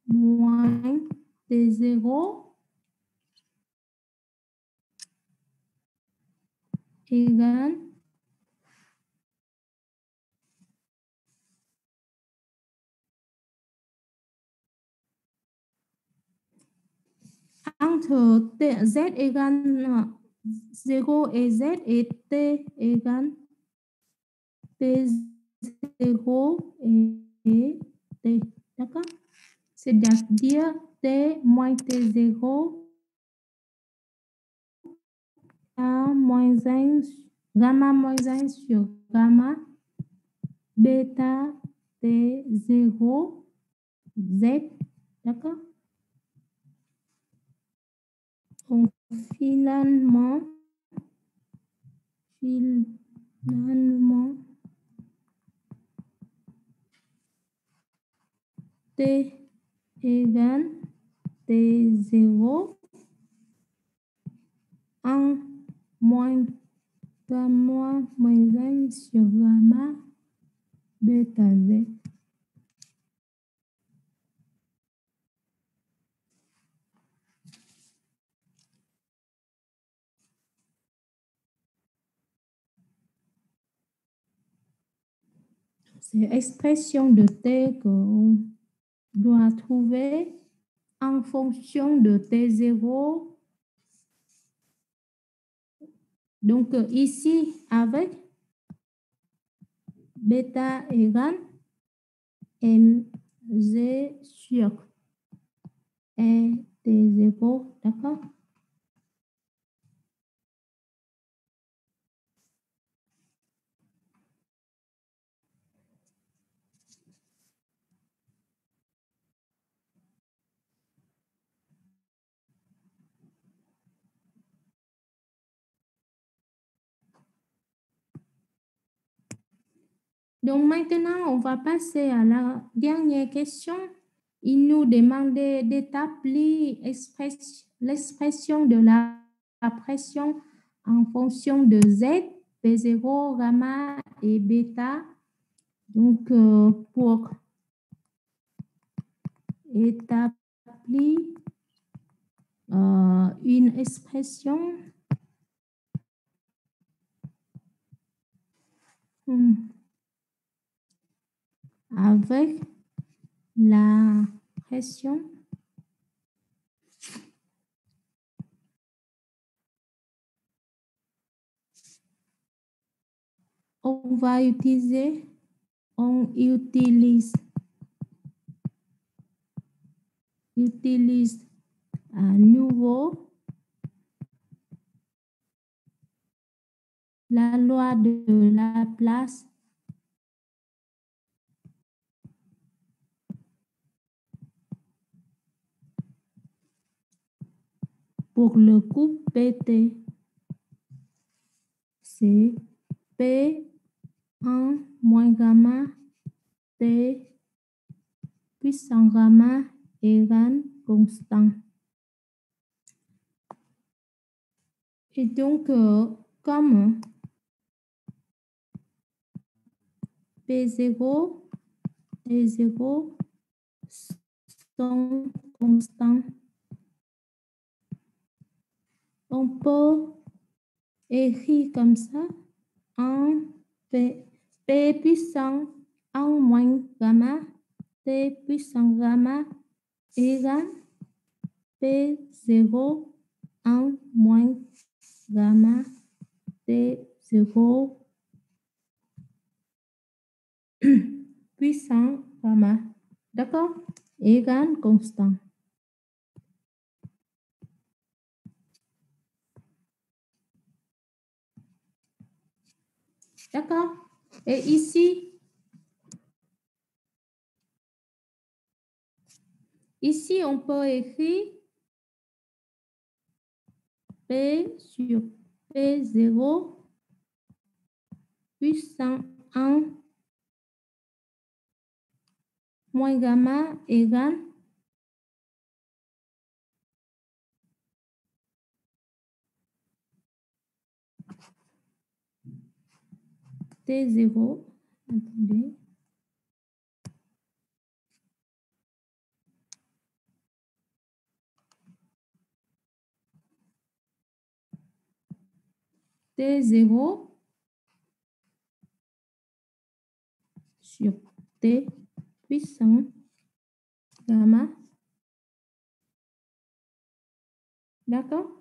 moins t0 égale entre z égale 0 et z et t égale t0 et t, d'accord? C'est-à-dire t moins t0 à moins 1, gamma moins 1 sur gamma bêta t0 z, d'accord? Donc, finalement, t égale t0 1 moins gamma moins 1 sur gamma bêta z. C'est l'expression de t qu'on doit trouver en fonction de t0. Donc ici, avec bêta égale mz sur e t0, d'accord? Donc maintenant, on va passer à la dernière question. Il nous demandait d'établir l'expression de la pression en fonction de Z, P0, gamma et bêta. Donc, pour établir une expression avec la pression on utilise à nouveau la loi de Laplace pour le couple PT. C'est P1 moins gamma T puissance gamma égale constant. Et donc, comme P0 et 0 sont constants, on peut écrire comme ça en P puissance 1 moins gamma T puissance gamma égale P0 1 moins gamma T0 puissance gamma, d'accord? Égale constant. D'accord? Et ici, on peut écrire P sur P0 puissance 1 moins gamma égale T0. Attendez. T0 sur T puissance gamma. D'accord?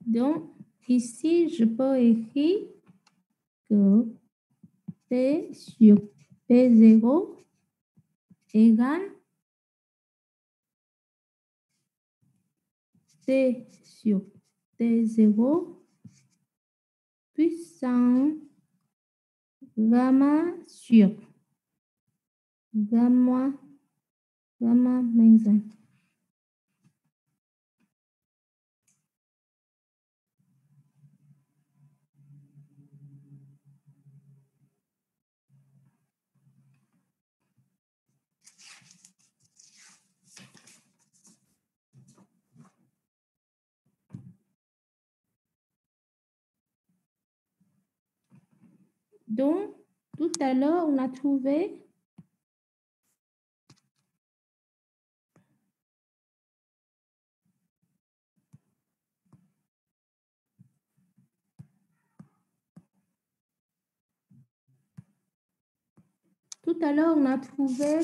Donc, ici, je peux écrire que T sur P0 égale T sur T0 puissance gamma sur gamma moins 1. Donc, tout à l'heure, on a trouvé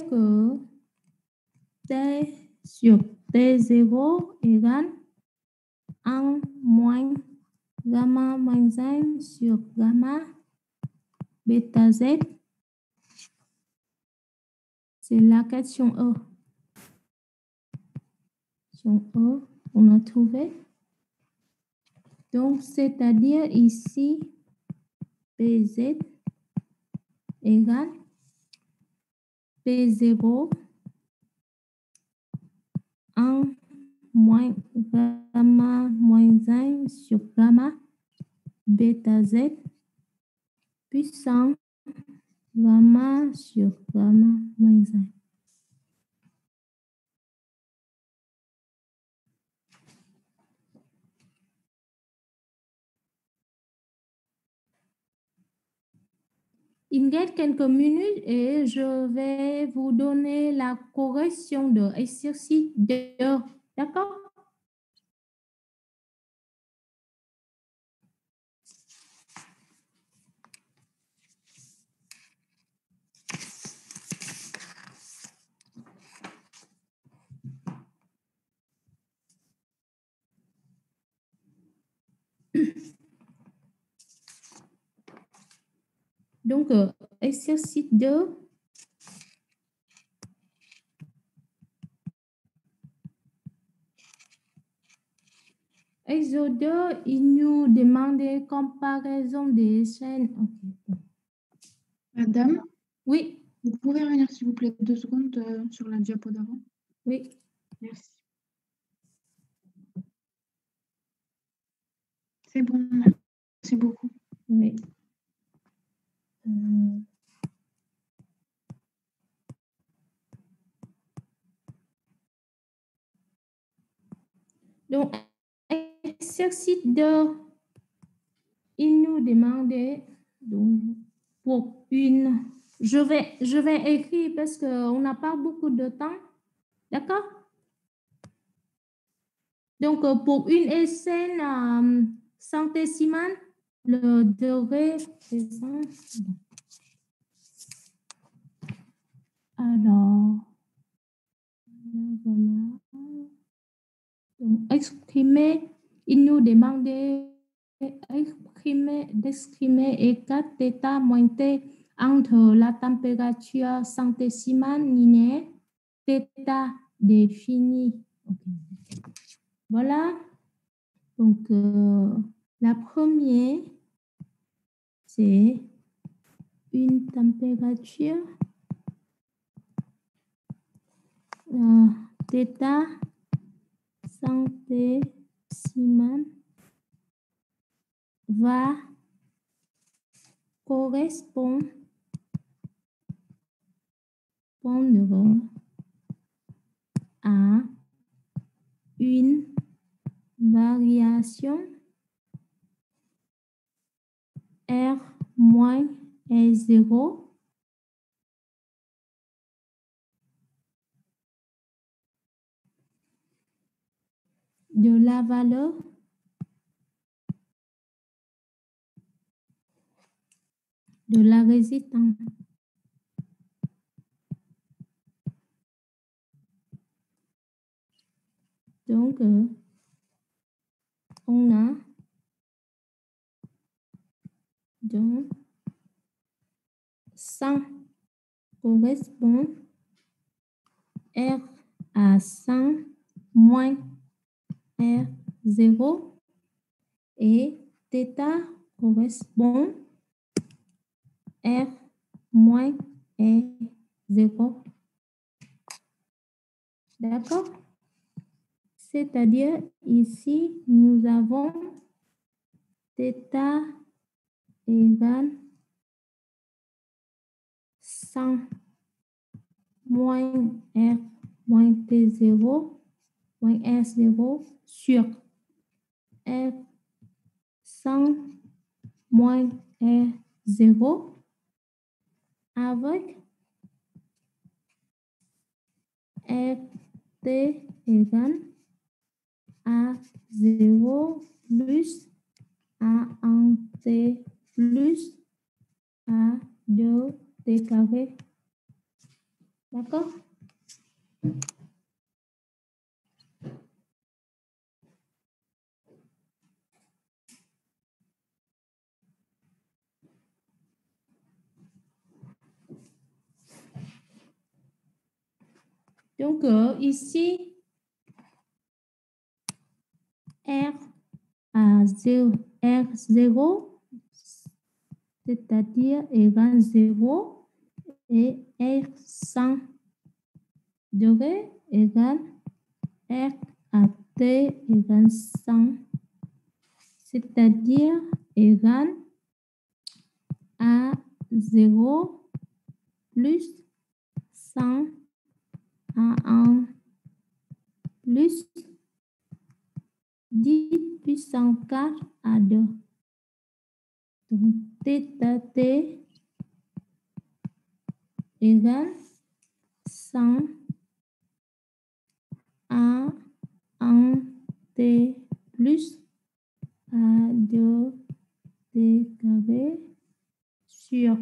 que T sur T0 égale 1 moins gamma moins 1 sur gamma bêta Z. C'est la question E. Question E, on a trouvé. Donc, c'est-à-dire ici, PZ égale P0 1 moins gamma moins 1 sur gamma bêta Z puissance gamma sur gamma moins 1. Il y a quelques minutes et je vais vous donner la correction de l'exercice 2. D'accord? Donc, exercice 2. Exode 2, il nous demandait comparaison des chaînes. Okay. Madame, Oui, vous pouvez revenir s'il vous plaît 2 secondes sur la diapo d'avant? oui. Merci. C'est bon, merci beaucoup. Oui. Donc, exercice 2, il nous demandait donc, pour une... Je vais écrire parce qu'on n'a pas beaucoup de temps. D'accord? Donc, pour une SN centésimale, le degré présent. Alors, voilà. Donc, exprimer, il nous demandait d'exprimer E4 θ moins T entre la température centésimale linéaire, θ définie. Okay. Voilà. Donc, la première, c'est une température θ centésimale va correspondre à une variation R moins R0 de la valeur de la résistance. Donc, on a donc 100 correspond R à 100 moins R0 et θ correspond R moins R0. D'accord? C'est-à-dire, ici, nous avons θ égale 100 moins R moins T0 moins R0 sur R 100 moins R0 avec RT égale A0 plus A1T plus A2T carré. D'accord? Donc, ici, R à 0, R0, c'est-à-dire égale 0, et R100 degrés égale R à T égale 100, c'est-à-dire égale A0 plus 100 A1 plus 10 puissance 4 à 2. Donc, θT égale 100 A1T plus A2T carré sur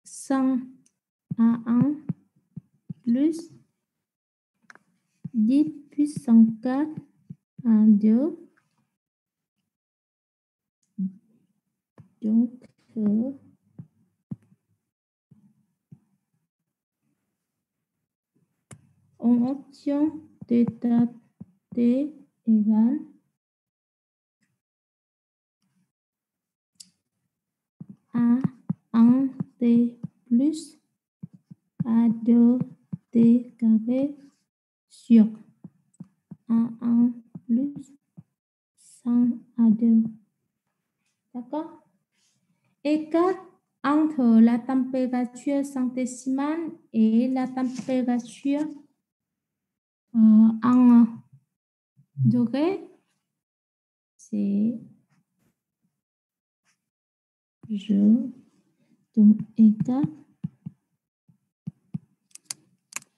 100 A1 plus 10 puissance 4 à 2. Donc, on obtient θT égale A1T plus A2T carré sur A1 plus 100 A2. D'accord? Écart entre la température centésimale et la température en degrés, c'est donc écart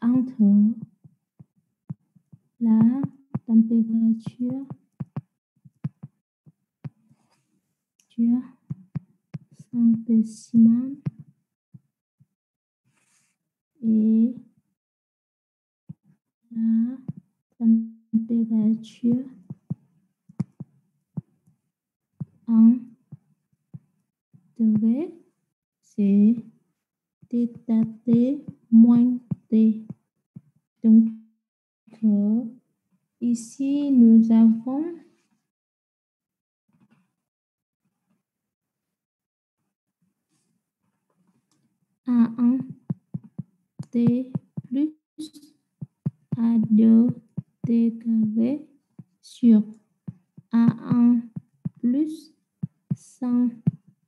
entre la température centésimale et la température en degrés, c'est θt moins t. Donc, ici, nous avons A1 t plus A2 t carré sur A1 plus 100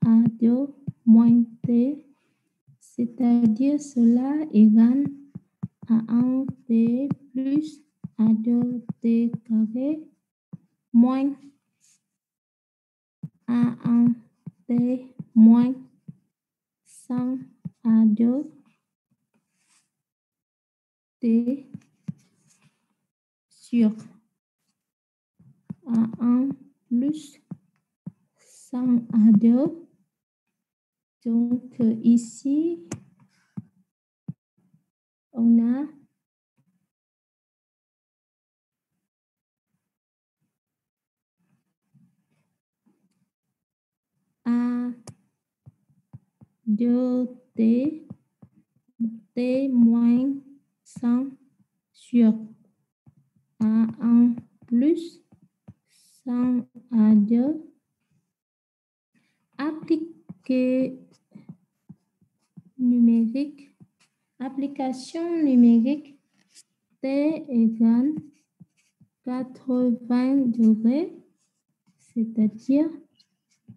A2 moins t, c'est-à-dire cela égale A1 t plus A2 t carré moins A1 t moins 100 A2 t sur A1 plus 100 A2. Donc, ici, on a A2t, t moins 100 sur A1 plus 100 A2. Appliquer numérique. Application numérique, t égale 80 degrés, c'est-à-dire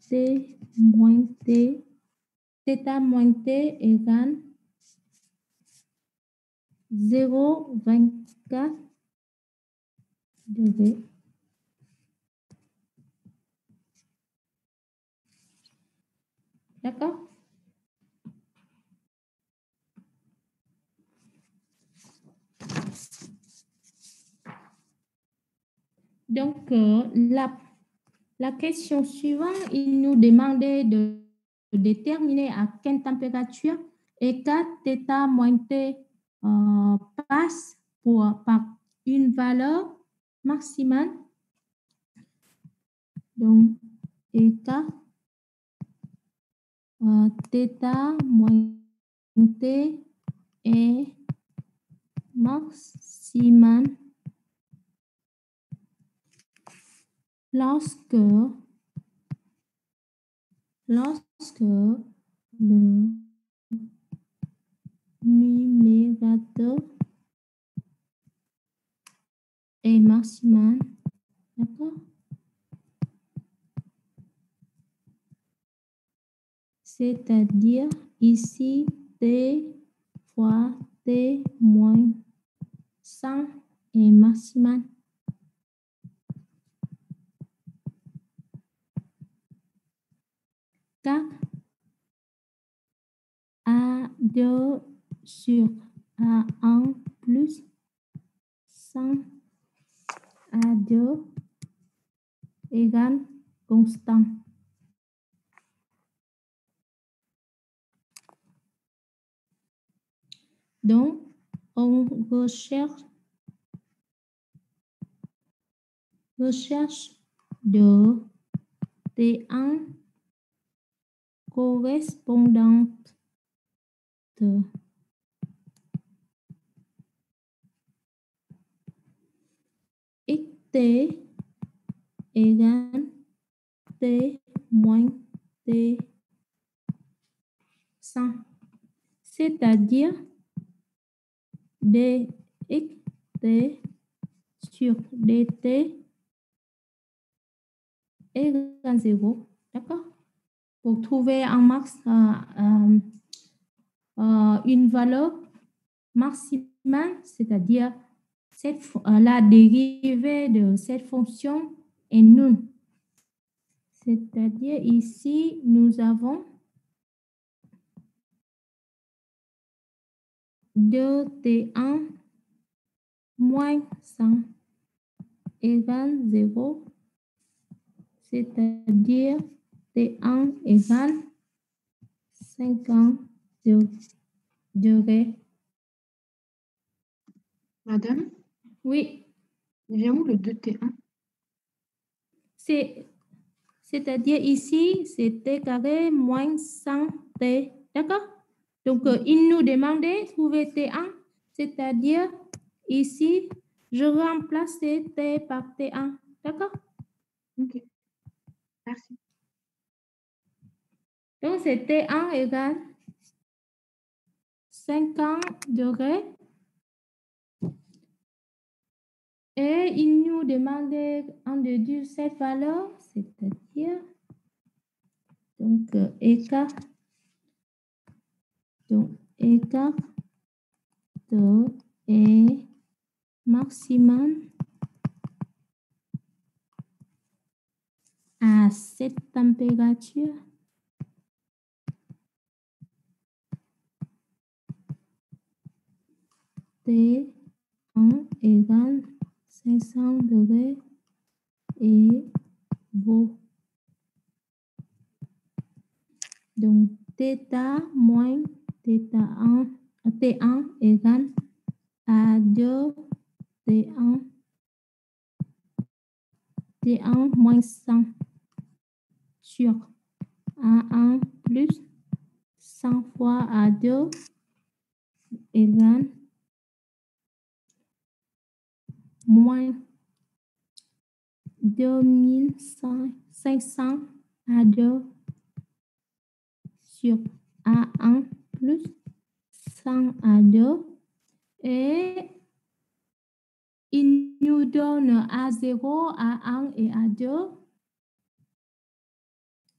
t moins t, θ moins t égale 0,24 degrés. D'accord? Donc, la question suivante, il nous demandait de déterminer à quelle température écart θ moins t passe par une valeur maximale. Donc, écart θ moins t est maximal lorsque le numérateur est maximal. D'accord? C'est-à-dire ici, t fois t moins 100 est maximal. Car A2 sur A1 plus 100 A2 égale constant. Donc, on recherche de T1 correspondante xt égale t moins t 100, c'est-à-dire dxt sur dt égale 0. D'accord? Pour trouver un max, une valeur maximale, c'est-à-dire la dérivée de cette fonction est nulle. C'est-à-dire ici, nous avons 2t1 moins 100 égale 0, c'est-à-dire t1 égale 50 degrés. Madame, Oui, il vient où le 2T1? C'est-à-dire ici, c'est t carré moins 100t. D'accord? Donc, il nous demandait de trouver T1, c'est-à-dire ici, je remplace T par T1. D'accord? Ok, merci. Donc, c'est T1 égale 50 degrés. Et il nous demandait en déduire cette valeur, c'est-à-dire donc écart de et maximum à cette température T1 égale 500 degrés et vaut donc θ moins T1 égale à 2 T1 moins 100 sur A1 plus 100 fois A2 égale moins 2500 A2 sur A1 plus 100 A2 et il nous donne A0, A1 et A2.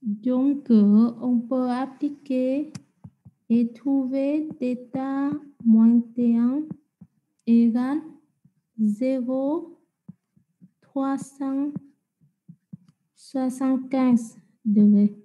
Donc, on peut appliquer et trouver θ moins T1 égale 0,375 degrés.